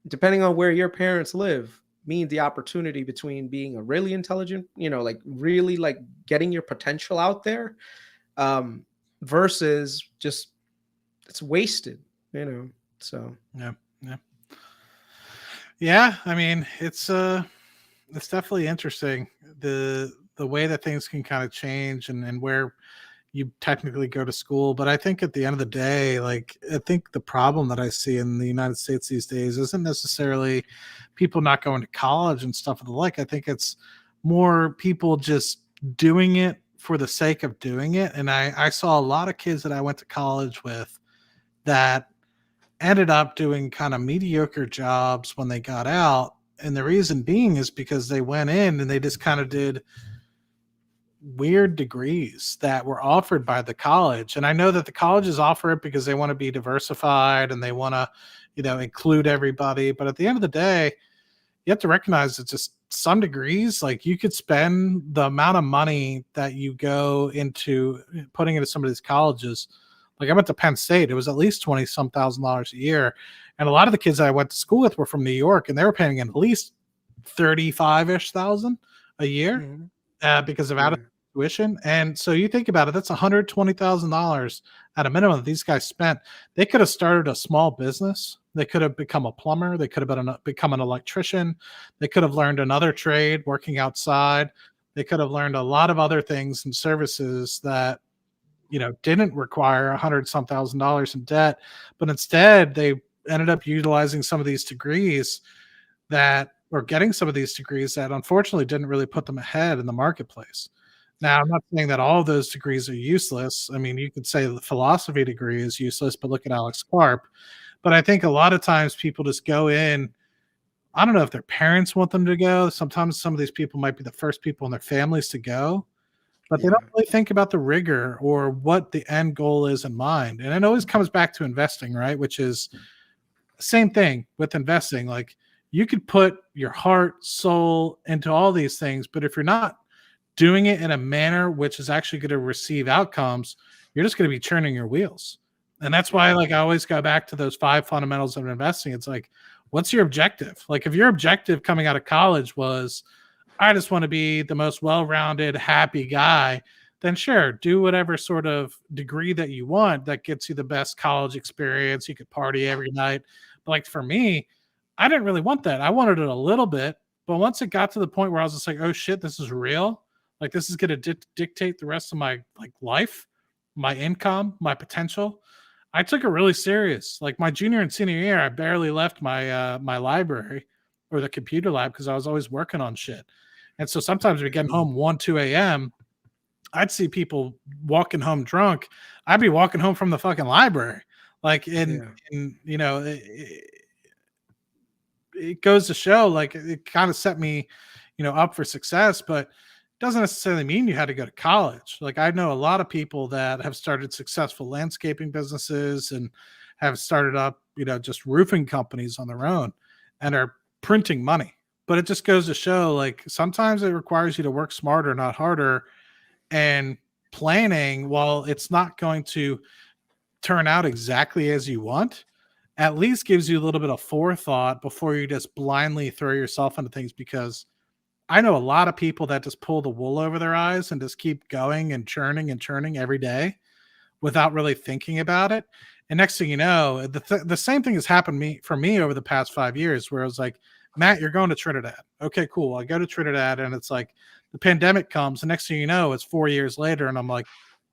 depending on where your parents live, means the opportunity between being a really intelligent, like really like getting your potential out there, versus just it's wasted, So yeah. I mean, it's definitely interesting the way that things can kind of change and where you technically go to school. But I think at the end of the day, like, I think the problem that I see in the United States these days isn't necessarily people not going to college and stuff of the like. I think it's more people just doing it for the sake of doing it. And I saw a lot of kids that I went to college with that ended up doing kind of mediocre jobs when they got out. And the reason being is because they went in and they just kind of did weird degrees that were offered by the college. And I know that the colleges offer it because they want to be diversified and they want to, include everybody. But at the end of the day, you have to recognize it's just some degrees, like you could spend the amount of money that you go into putting into some of these colleges. Like I went to Penn State, it was at least 20 some $1,000s a year. And a lot of the kids that I went to school with were from New York and they were paying at least 35-ish thousand a year. Because of out of tuition. And so you think about it, that's $120,000 at a minimum that these guys spent. They could have started a small business. They could have become a plumber. They could have become an electrician. They could have learned another trade working outside. They could have learned a lot of other things and services that, didn't require $100,000 in debt, but instead they ended up utilizing some of these degrees or getting some of these degrees that unfortunately didn't really put them ahead in the marketplace. Now, I'm not saying that all of those degrees are useless. I mean, you could say the philosophy degree is useless, but look at Alex Karp. But I think a lot of times people just go in. I don't know if their parents want them to go. Sometimes some of these people might be the first people in their families to go, but they don't really think about the rigor or what the end goal is in mind. And it always comes back to investing, right? Which is Same thing with investing. Like you could put your heart, soul into all these things, but if you're not doing it in a manner which is actually going to receive outcomes, you're just going to be churning your wheels. And that's why, like, I always go back to those 5 fundamentals of investing. It's like, what's your objective? Like, if your objective coming out of college was, I just want to be the most well-rounded, happy guy, then sure, do whatever sort of degree that you want that gets you the best college experience. You could party every night. But like for me, I didn't really want that. I wanted it a little bit, but once it got to the point where I was just like, oh shit, this is real. Like this is going to dictate the rest of my like life, my income, my potential. I took it really serious. Like my junior and senior year, I barely left my library or the computer lab because I was always working on shit. And so sometimes we get home 1, 2 a.m. I'd see people walking home drunk. I'd be walking home from the fucking library. Like in you know, it goes to show like it kind of set me, up for success, but it doesn't necessarily mean you had to go to college. Like I know a lot of people that have started successful landscaping businesses and have started up, just roofing companies on their own and are printing money. But it just goes to show like sometimes it requires you to work smarter, not harder. And planning, while it's not going to turn out exactly as you want, at least gives you a little bit of forethought before you just blindly throw yourself into things. Because I know a lot of people that just pull the wool over their eyes and just keep going and churning every day without really thinking about it. And next thing you know, the same thing has happened for me over the past 5 years, where I was like, Matt, you're going to Trinidad. Okay, cool. I go to Trinidad and it's like the pandemic comes. The next thing you know, it's 4 years later. And I'm like,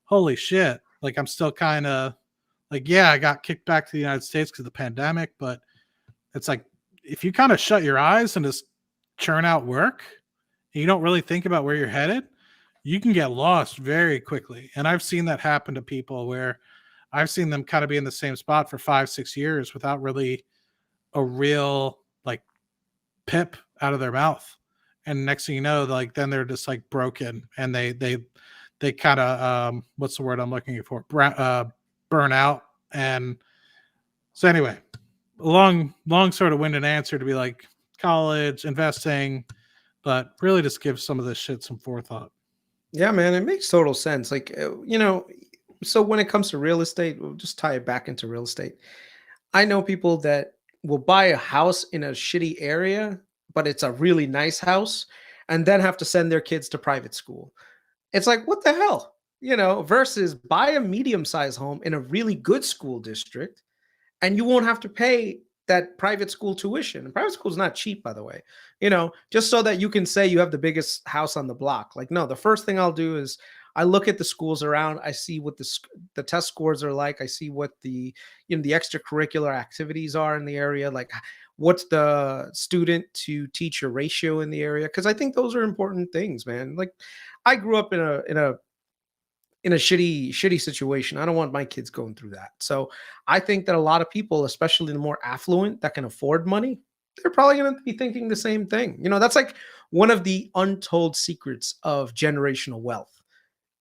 holy shit. Like I'm still kind of like, yeah, I got kicked back to the United States because of the pandemic. But it's like, if you kind of shut your eyes and just churn out work, and you don't really think about where you're headed, you can get lost very quickly. And I've seen that happen to people where I've seen them kind of be in the same spot for 5, 6 years without really a real like pip out of their mouth. And next thing you know, like then they're just like broken and they kind of what's the word I'm looking for? Burn out. And so anyway, long sort of winded answer to be like college, investing, but really just give some of this shit some forethought. Yeah, man, it makes total sense. Like, so when it comes to real estate, we'll just tie it back into real estate. I know people that will buy a house in a shitty area, but it's a really nice house, and then have to send their kids to private school. It's like, what the hell? Versus buy a medium-sized home in a really good school district, and you won't have to pay that private school tuition. And private school is not cheap, by the way, just so that you can say you have the biggest house on the block. Like, no, the first thing I'll do is I look at the schools around. I see what the test scores are like. I see what the extracurricular activities are in the area. Like, what's the student to teacher ratio in the area? Because I think those are important things, man. Like, I grew up in a shitty situation. I don't want my kids going through that. So I think that a lot of people, especially the more affluent that can afford money, they're probably going to be thinking the same thing. That's like one of the untold secrets of generational wealth.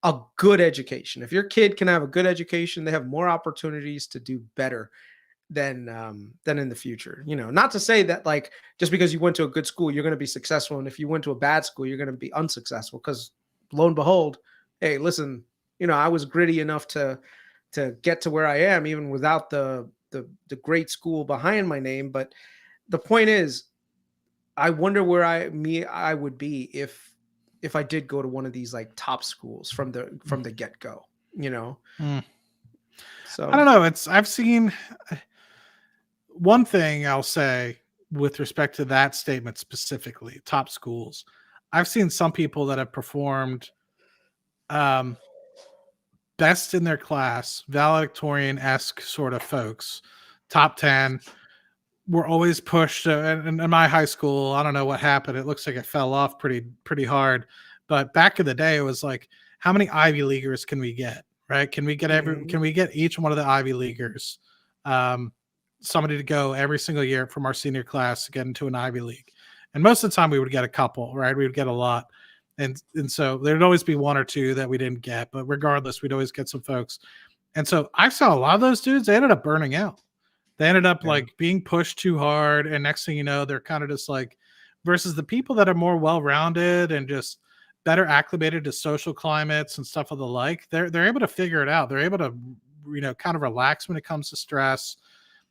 A good education. If your kid can have a good education, they have more opportunities to do better than in the future. Not to say that like just because you went to a good school, you're going to be successful, and if you went to a bad school, you're going to be unsuccessful. Because lo and behold, hey, listen, I was gritty enough to get to where I am, even without the great school behind my name. But the point is, I wonder where I would be if I did go to one of these like top schools from the get go. So I don't know. I've seen one thing I'll say with respect to that statement specifically, top schools. I've seen some people that have performed best in their class, valedictorian-esque sort of folks, top 10, were always pushed. In my high school, I don't know what happened. It looks like it fell off pretty hard. But back in the day, it was like, how many Ivy Leaguers can we get? Right? Can we get Can we get each one of the Ivy Leaguers, somebody to go every single year from our senior class to get into an Ivy League? And most of the time, we would get a couple. Right? We would get a lot. And so there'd always be one or two that we didn't get, but regardless, we'd always get some folks. And so I saw a lot of those dudes, they ended up burning out. They ended up Yeah. like being pushed too hard, and next thing you know, they're kind of just like, versus the people that are more well-rounded and just better acclimated to social climates and stuff of the like. They're able to figure it out. They're able to, kind of relax when it comes to stress.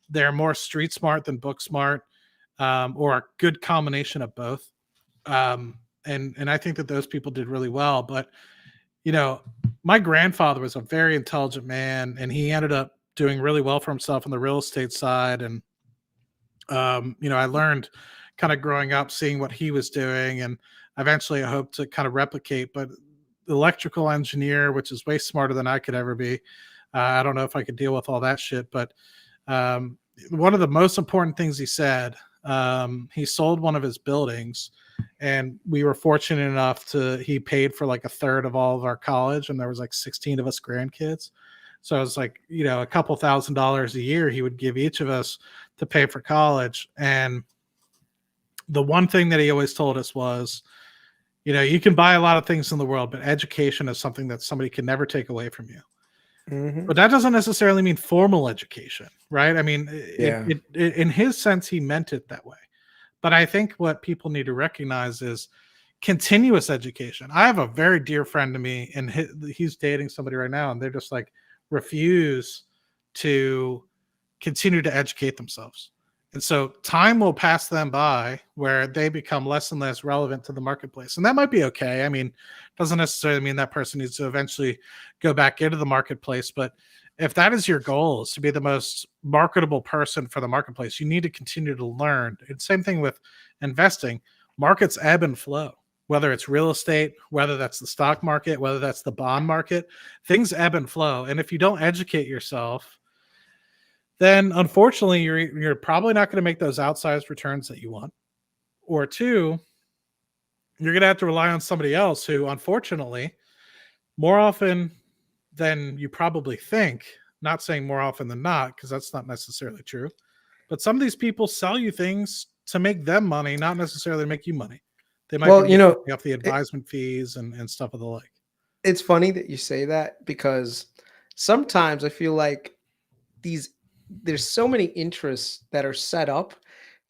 They're more street smart than book smart, or a good combination of both. And I think that those people did really well. But you know, my grandfather was a very intelligent man, and he ended up doing really well for himself on the real estate side. And I learned kind of growing up, seeing what he was doing, and eventually I hope to kind of replicate. But electrical engineer, which is way smarter than I could ever be. I don't know if I could deal with all that shit, but one of the most important things he said, he sold one of his buildings, and we were fortunate enough he paid for like a third of all of our college, and there was like 16 of us grandkids. So it was like, a couple $1,000s a year he would give each of us to pay for college. And the one thing that he always told us was, you can buy a lot of things in the world, but education is something that somebody can never take away from you. Mm-hmm. But that doesn't necessarily mean formal education, right? I mean, Yeah. in his sense, he meant it that way. But I think what people need to recognize is continuous education. I have a very dear friend to me, and he's dating somebody right now, and they're just like refuse to continue to educate themselves. And so time will pass them by where they become less and less relevant to the marketplace. And that might be okay. I mean, doesn't necessarily mean that person needs to eventually go back into the marketplace. But if that is your goal, is to be the most marketable person for the marketplace, you need to continue to learn. It's same thing with investing. Markets ebb and flow, whether it's real estate, whether that's the stock market, whether that's the bond market, things ebb and flow. And if you don't educate yourself, then unfortunately you're probably not going to make those outsized returns that you want. Or two, you're going to have to rely on somebody else who, unfortunately, more often than you probably think, not saying more often than not, because that's not necessarily true, but some of these people sell you things to make them money, not necessarily make you money. They might be making money off the advisement fees and stuff of the like. It's funny that you say that, because sometimes I feel like there's so many interests that are set up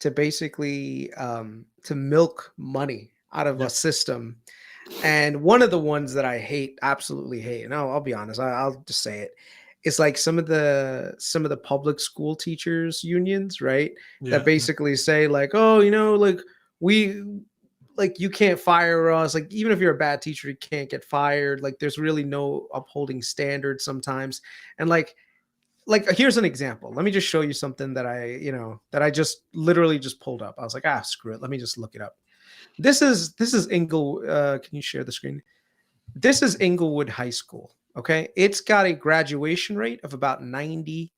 to basically to milk money out of a system. And one of the ones that I hate, absolutely hate, and I'll be honest, I'll just say it. It's like some of the public school teachers unions, right? That basically say like, oh, like you can't fire us. Like, even if you're a bad teacher, you can't get fired. Like, there's really no upholding standards sometimes. And like here's an example. Let me just show you something that I just literally just pulled up. I was like, screw it. Let me just look it up. This is Inglewood. Can you share the screen? This is Inglewood High School. Okay. It's got a graduation rate of about 95%.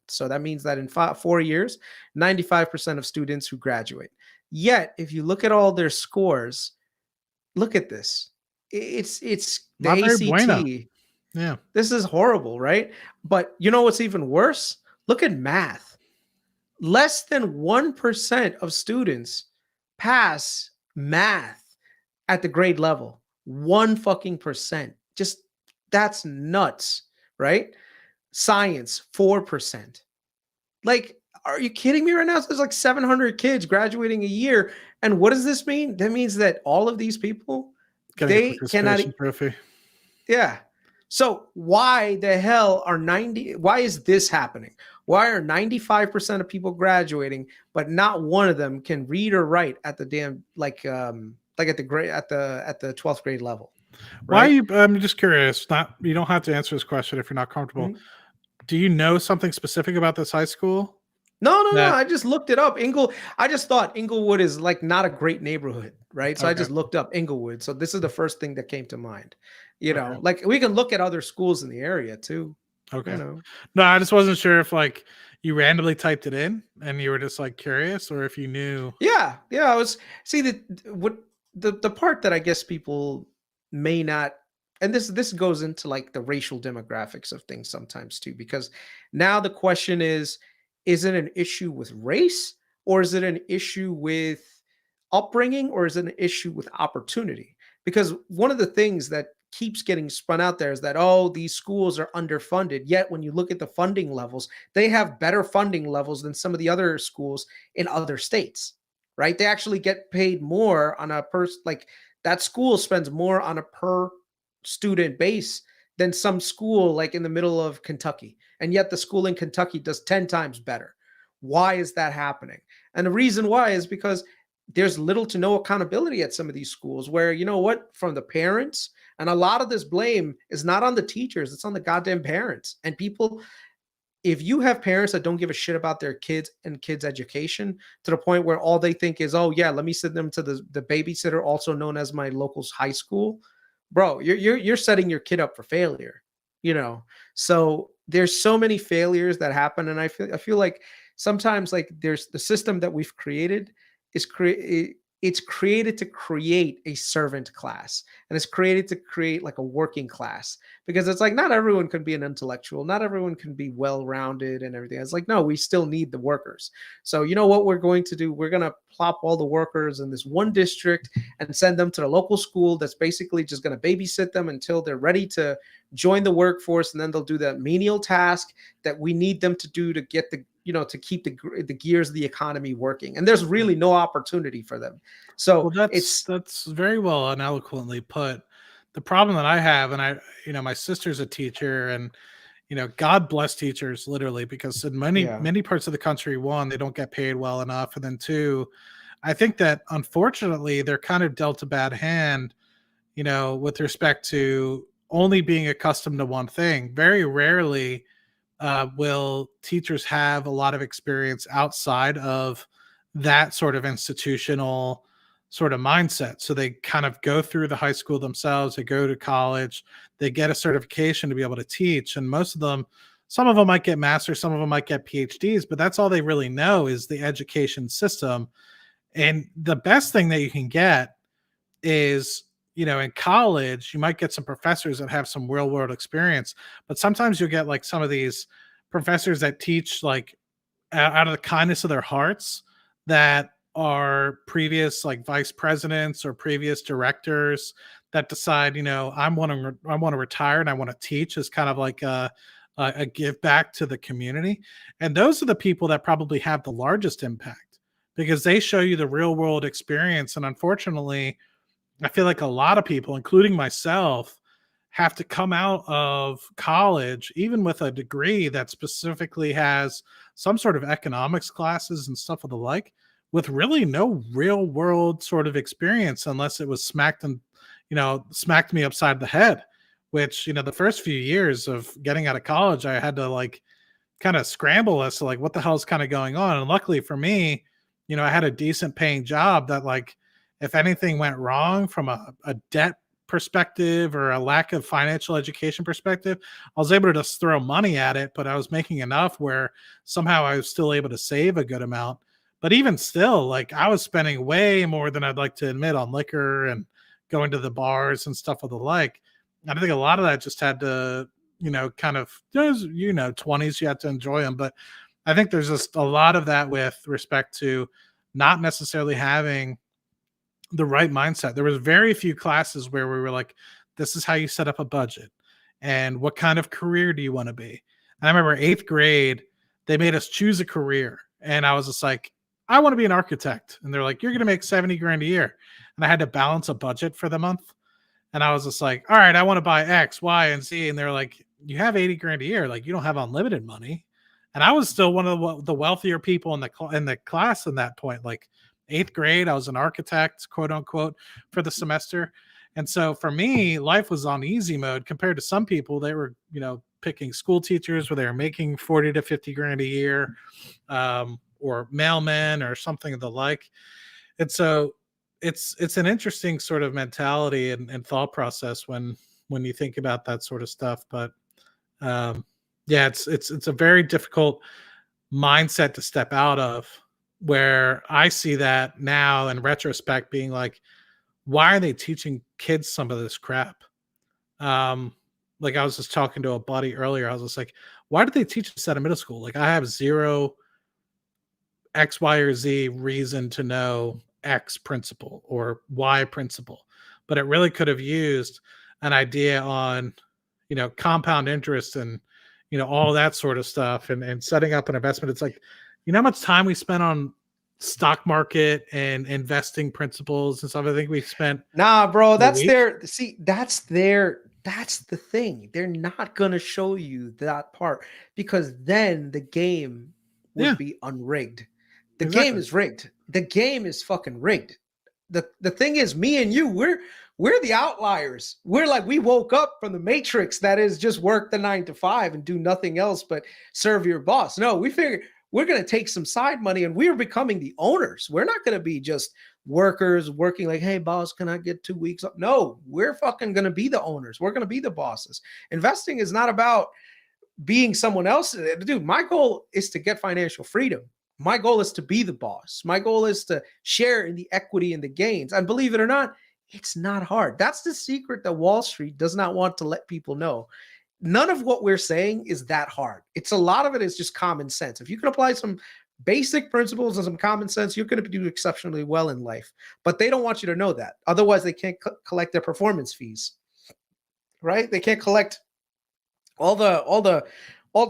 So that means that in 4 years, 95% of students who graduate. Yet, if you look at all their scores, look at this. It's the Not very ACT. bueno. Yeah. This is horrible, right? But you know what's even worse? Look at math. Less than 1% of students pass math at the grade level. 1% Just, that's nuts, right? Science, 4%. Like, are you kidding me right now? There's like 700 kids graduating a year. And what does this mean? That means that all of these people, they cannot. Trophy. Yeah. So why the hell why is this happening? Why are 95% of people graduating, but not one of them can read or write at the damn, like at the 12th grade level? Right? Why are you, I'm just curious. You don't have to answer this question if you're not comfortable. Mm-hmm. Do you know something specific about this high school? No. I just looked it up. I just thought Inglewood is like not a great neighborhood, right? So I just looked up Inglewood. So this is the first thing that came to mind. Like, we can look at other schools in the area too. Okay. No, I just wasn't sure if like you randomly typed it in and you were just like curious, or if you knew. Yeah. I was the part that I guess people may not. And this goes into like the racial demographics of things sometimes too, because now the question is it an issue with race, or is it an issue with upbringing, or is it an issue with opportunity? Because one of the things that keeps getting spun out there is that, oh, these schools are underfunded. Yet when you look at the funding levels, they have better funding levels than some of the other schools in other states, right? They actually get paid more on a like that school spends more on a per student base than some school like in the middle of Kentucky. And yet the school in Kentucky does 10 times better. Why is that happening? And the reason why is because there's little to no accountability at some of these schools where, you know what, from the parents, and a lot of this blame is not on the teachers, it's on the goddamn parents. And people, if you have parents that don't give a shit about their kids and kids' education to the point where all they think is, oh yeah, let me send them to the babysitter, also known as my local's high school, bro, you're setting your kid up for failure, you know. So there's so many failures that happen, and I feel like sometimes like there's the system that we've created is it's created to create a servant class, and it's created to create like a working class, because it's like not everyone can be an intellectual, not everyone can be well-rounded and everything. It's like, no, we still need the workers. So you know what we're going to do, we're going to plop all the workers in this one district and send them to the local school that's basically just going to babysit them until they're ready to join the workforce, and then they'll do that menial task that we need them to do to get the, you know, to keep the gears of the economy working. And there's really no opportunity for them. So Well, that's very well and eloquently put. The problem that I have, and my sister's a teacher, and God bless teachers, literally, because in yeah, many parts of the country, one, they don't get paid well enough, and then two, I think that unfortunately they're kind of dealt a bad hand, with respect to only being accustomed to one thing. Very rarely will teachers have a lot of experience outside of that sort of institutional sort of mindset. So they kind of go through the high school themselves, they go to college, they get a certification to be able to teach. And most of them, some of them might get masters, some of them might get PhDs, but that's all they really know is the education system. And the best thing that you can get is, in college, you might get some professors that have some real world experience, but sometimes you'll get like some of these professors that teach like out of the kindness of their hearts, that are previous like vice presidents or previous directors that decide, I want to retire and I want to teach as kind of like a give back to the community. And those are the people that probably have the largest impact because they show you the real world experience. And unfortunately, I feel like a lot of people, including myself, have to come out of college, even with a degree that specifically has some sort of economics classes and stuff of the like, with really no real world sort of experience, unless it was smacked me upside the head. Which, the first few years of getting out of college, I had to like kind of scramble as to like what the hell's kind of going on. And luckily for me, I had a decent paying job that like if anything went wrong from a debt perspective or a lack of financial education perspective, I was able to just throw money at it, but I was making enough where somehow I was still able to save a good amount. But even still, like I was spending way more than I'd like to admit on liquor and going to the bars and stuff of the like. And I think a lot of that just had to, kind of, 20s, you have to enjoy them. But I think there's just a lot of that with respect to not necessarily having the right mindset. There was very few classes where we were like, this is how you set up a budget and what kind of career do you want to be? And I remember 8th grade, they made us choose a career. And I was just like, I want to be an architect. And they're like, you're going to make 70 grand a year. And I had to balance a budget for the month. And I was just like, all right, I want to buy X, Y, and Z. And they're like, you have 80 grand a year. Like, you don't have unlimited money. And I was still one of the wealthier people in the class in that point. Like 8th grade, I was an architect, quote unquote, for the semester. And so for me, life was on easy mode compared to some people. They were, picking school teachers where they were making 40 to 50 grand a year, or mailmen or something of the like. And so it's an interesting sort of mentality and thought process when you think about that sort of stuff. But um, yeah, it's a very difficult mindset to step out of, where I see that now in retrospect being like, why are they teaching kids some of this crap? Like I was just talking to a buddy earlier. I was just like, why did they teach us that in middle school? Like I have zero X, Y, or Z reason to know X principle or Y principle, but it really could have used an idea on, compound interest and, all that sort of stuff, and setting up an investment. It's like, how much time we spent on stock market and investing principles and stuff. I think we spent Nah, bro, a that's week. that's the thing. They're not gonna show you that part because then the game Yeah, would be unrigged. The game exactly. is rigged. The game is fucking rigged. The thing is, me and you, we're the outliers. We're like, we woke up from the matrix that is just work the 9 to 5 and do nothing else but serve your boss. No, we figured we're going to take some side money and we're becoming the owners. We're not going to be just workers working like, hey, boss, can I get 2 weeks up? No, we're fucking going to be the owners. We're going to be the bosses. Investing is not about being someone else. Dude, my goal is to get financial freedom. My goal is to be the boss. My goal is to share in the equity and the gains. And believe it or not, it's not hard. That's the secret that Wall Street does not want to let people know. None of what we're saying is that hard. It's a lot of it is just common sense. If you can apply some basic principles and some common sense, you're going to do exceptionally well in life. But they don't want you to know that. Otherwise, they can't collect their performance fees, right? They can't collect all the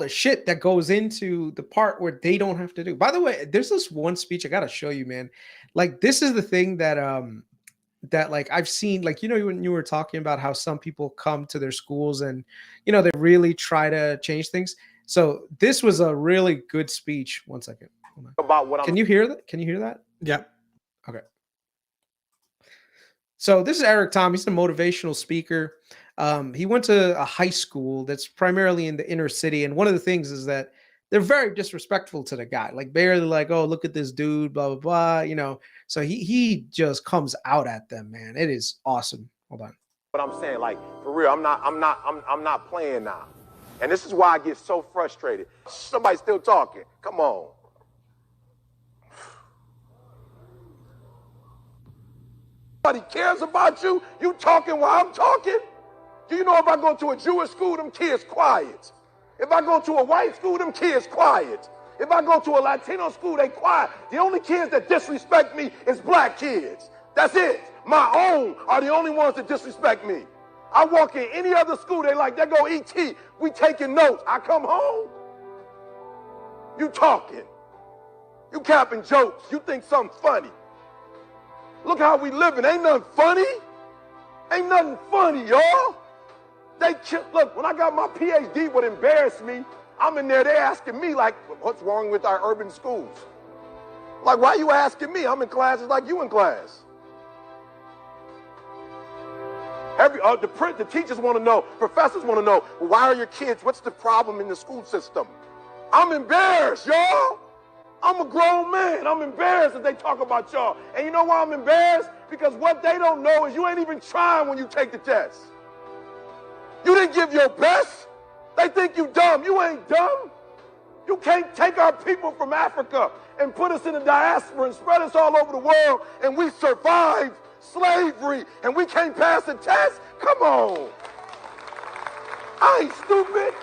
shit that goes into the part where they don't have to do. By the way, there's this one speech I gotta show you, man. Like, this is the thing that like I've seen, like, when you were talking about how some people come to their schools and they really try to change things. So this was a really good speech. One second. Hold on. About what Can you hear that? Can you hear that? Yeah. Okay. So this is Eric Tom. He's a motivational speaker. He went to a high school that's primarily in the inner city. And one of the things is that they're very disrespectful to the guy, like barely like, oh, look at this dude, blah, blah, blah, So he just comes out at them, man. It is awesome. Hold on. What I'm saying, like, for real, I'm not playing now. And this is why I get so frustrated. Somebody's still talking. Come on. Nobody cares about you. You talking while I'm talking? Do you know if I go to a Jewish school, them kids quiet? If I go to a white school, them kids quiet. If I go to a Latino school, they quiet. The only kids that disrespect me is black kids. That's it. My own are the only ones that disrespect me. I walk in any other school, they like, there go E.T., we taking notes. I come home, you talking. You capping jokes. You think something funny. Look how we living. Ain't nothing funny. Ain't nothing funny, y'all. Look, when I got my PhD, what embarrassed me, I'm in there, they asking me, like, what's wrong with our urban schools? Like, why you asking me? I'm in classes like you in class. The teachers want to know, professors want to know, well, why are your kids, what's the problem in the school system? I'm embarrassed, y'all. I'm a grown man. I'm embarrassed that they talk about y'all. And you know why I'm embarrassed? Because what they don't know is you ain't even trying when you take the test. You didn't give your best. They think you dumb. You ain't dumb. You can't take our people from Africa and put us in the diaspora and spread us all over the world and we survived slavery and we can't pass the test? Come on. I ain't stupid.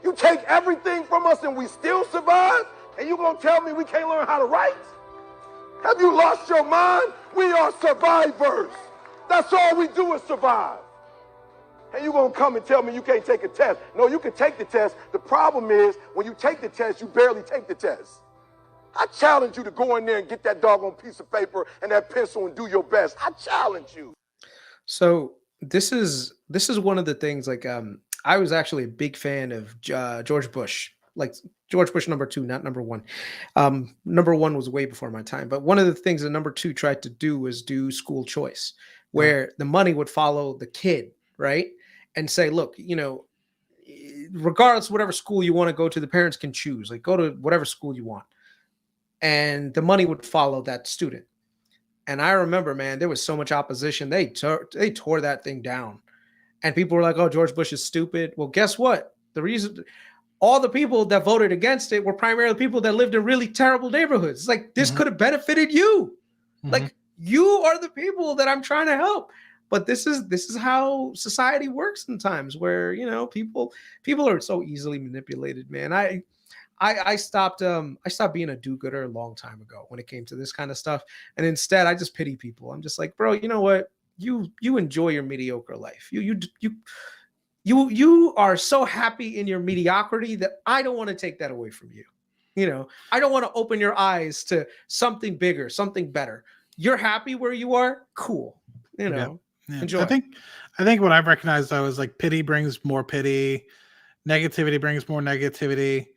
You take everything from us and we still survive? And you gonna tell me we can't learn how to write? Have you lost your mind? We are survivors. That's all we do is survive. And you gonna come and tell me you can't take a test. No, you can take the test. The problem is when you take the test, you barely take the test. I challenge you to go in there and get that doggone piece of paper and that pencil and do your best. I challenge you. So this is one of the things, like, I was actually a big fan of George Bush, like George Bush number 2, not number 1. Number 1 was way before my time. But one of the things that number 2 tried to do was do school choice, where the money would follow the kid, right? And say, look, regardless of whatever school you want to go to, the parents can choose. Like, go to whatever school you want. And the money would follow that student. And I remember, man, there was so much opposition. They tore that thing down. And people were like, oh, George Bush is stupid. Well, guess what? The reason all the people that voted against it were primarily people that lived in really terrible neighborhoods. It's like, this could have benefited you. Like, you are the people that I'm trying to help. But this is how society works sometimes, where people are so easily manipulated, man. I stopped being a do-gooder a long time ago when it came to this kind of stuff. And instead I just pity people. I'm just like, bro, you know what? you enjoy your mediocre life. You are so happy in your mediocrity that I don't want to take that away from you. I don't want to open your eyes to something bigger, something better. You're happy where you are, cool. Yeah. Yeah. Enjoy. I think what I've recognized though is like pity brings more pity, negativity brings more negativity,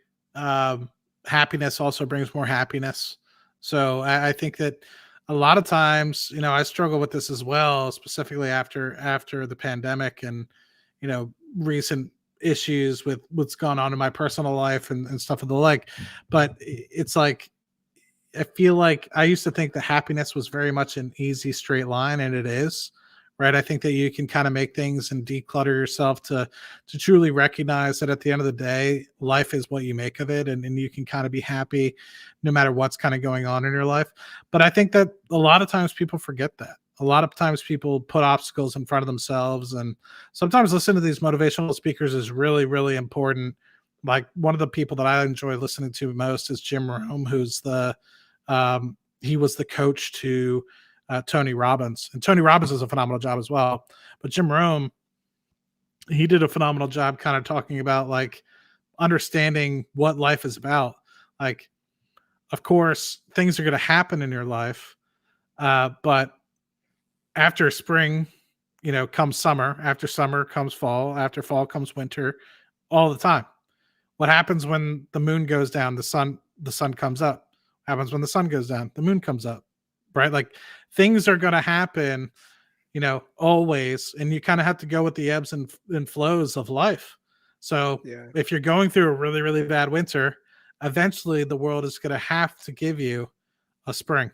happiness also brings more happiness. So I think that a lot of times, I struggle with this as well, specifically after the pandemic and recent issues with what's gone on in my personal life and stuff of the like. But it's like I feel like I used to think that happiness was very much an easy straight line, and it is, right? I think that you can kind of make things and declutter yourself to truly recognize that at the end of the day, life is what you make of it, and you can kind of be happy no matter what's kind of going on in your life. But I think that a lot of times people forget that. A lot of times people put obstacles in front of themselves, and sometimes listening to these motivational speakers is really, really important. Like one of the people that I enjoy listening to most is Jim Rome, who's he was the coach to Tony Robbins, and Tony Robbins does a phenomenal job as well. But Jim Rome, he did a phenomenal job kind of talking about like understanding what life is about. Like, of course, things are going to happen in your life, but after spring, comes summer. After summer comes fall. After fall comes winter. All the time. What happens when the moon goes down? The sun comes up. What happens when the sun goes down? The moon comes up. Right? Like things are going to happen, always, and you kind of have to go with the ebbs and flows of life. So if you're going through a really, really bad winter, eventually the world is going to have to give you a spring.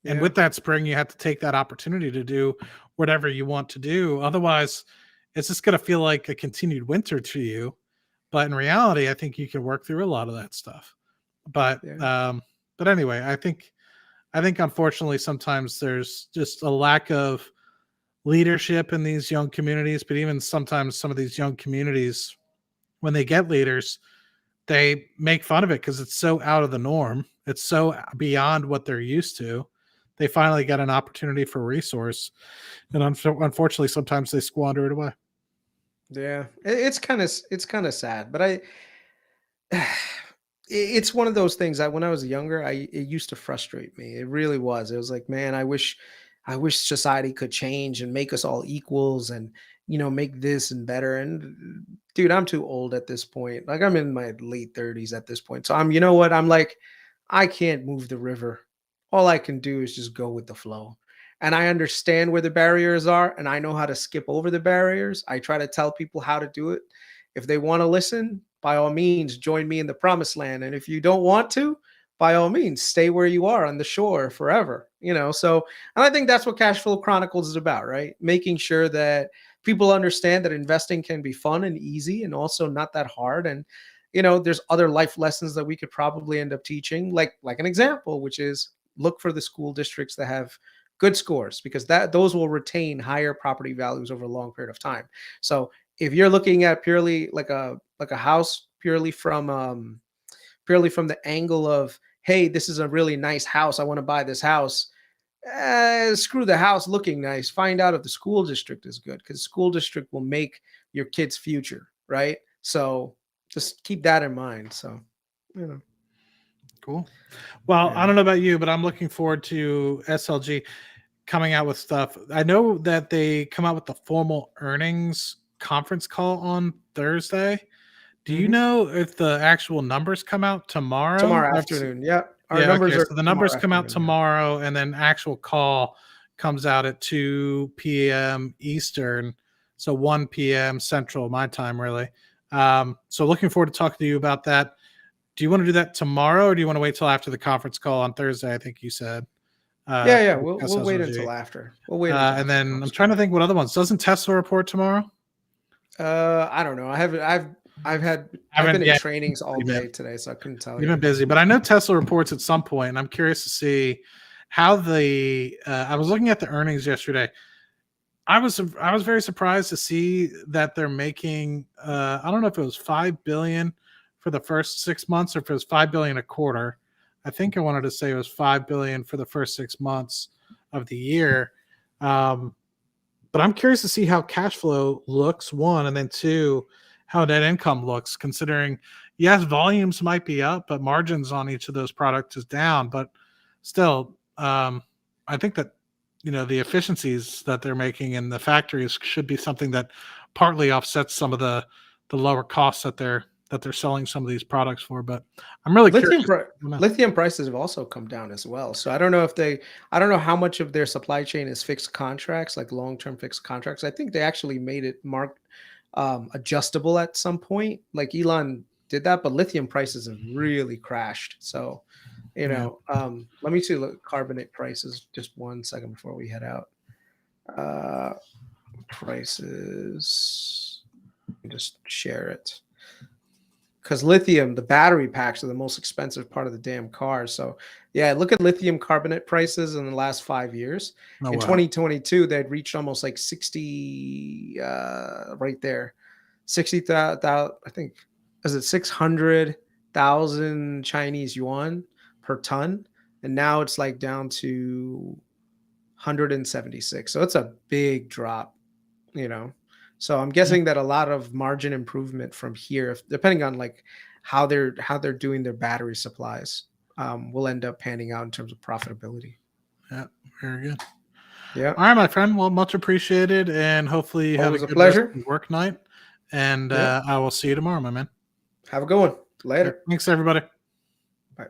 And with that spring, you have to take that opportunity to do whatever you want to do. Otherwise, it's just going to feel like a continued winter to you. But in reality, I think you can work through a lot of that stuff. But anyway, I think unfortunately sometimes there's just a lack of leadership in these young communities. But even sometimes some of these young communities, when they get leaders, they make fun of it because it's so out of the norm. It's so beyond what they're used to. They finally get an opportunity for resource, and unfortunately, sometimes they squander it away. Yeah, it's kind of sad, but it's one of those things that when I was younger, it used to frustrate me. It really was. It was like, man, I wish society could change and make us all equals, and make this and better. And dude, I'm too old at this point. Like I'm in my late 30s at this point, so I'm like, I can't move the river. All I can do is just go with the flow. And I understand where the barriers are, and I know how to skip over the barriers. I try to tell people how to do it. If they want to listen, by all means, join me in the promised land. And if you don't want to, by all means, stay where you are on the shore forever. So, and I think that's what Cashflow Chronicles is about, right? Making sure that people understand that investing can be fun and easy and also not that hard. And, there's other life lessons that we could probably end up teaching, like an example, which is look for the school districts that have good scores, because those will retain higher property values over a long period of time. So if you're looking at purely like a house, purely from the angle of, hey, this is a really nice house, I want to buy this house, screw the house looking nice. Find out if the school district is good, because school district will make your kid's future, right? So just keep that in mind. So, Cool. Well, I don't know about you, but I'm looking forward to SLG coming out with stuff. I know that they come out with the formal earnings conference call on Thursday. Do you know if the actual numbers come out tomorrow? Tomorrow afternoon. Yeah. Our numbers are so the numbers come out tomorrow, and then actual call comes out at 2 p.m. Eastern. So 1 p.m. Central, my time, really. So looking forward to talking to you about that. Do you want to do that tomorrow, or do you want to wait till after the conference call on Thursday? I think you said. We'll wait until after. We'll wait. And then I'm trying to think what other ones. Doesn't Tesla report tomorrow? I don't know. I've been in trainings all day today, so I couldn't tell you. You've been busy, but I know Tesla reports at some point, and I'm curious to see how I was looking at the earnings yesterday. I was very surprised to see that they're making I don't know if it was $5 billion for the first 6 months or if it was $5 billion a quarter. I think I wanted to say it was $5 billion for the first 6 months of the year. But I'm curious to see how cash flow looks, one, and then two, how net income looks, considering yes, volumes might be up, but margins on each of those products is down. But still, I think that the efficiencies that they're making in the factories should be something that partly offsets some of the lower costs that they're selling some of these products for. But I'm really Lithium curious. lithium prices have also come down as well. So I don't know I don't know how much of their supply chain is fixed contracts, like long-term fixed contracts. I think they actually made it adjustable at some point. Like Elon did that, but lithium prices have really crashed. So, Yeah. let me see carbonate prices just 1 second before we head out. Prices. Let me just share it. Because lithium, the battery packs are the most expensive part of the damn car. So yeah, look at lithium carbonate prices in the last 5 years. Oh, In wow. 2022, they'd reached almost like 60, right there, 60,000. I think, is it 600,000 Chinese yuan per ton, and now it's like down to 176. So it's a big drop, you know. So I'm guessing that a lot of margin improvement from here, depending on like how they're doing their battery supplies, will end up panning out in terms of profitability. Yeah, very good. Yeah, All right, my friend. Well, much appreciated, and hopefully you have a always a good rest of pleasure. your work night. And Yeah. I will see you tomorrow, my man. Have a good one. Later. Thanks, everybody. Bye.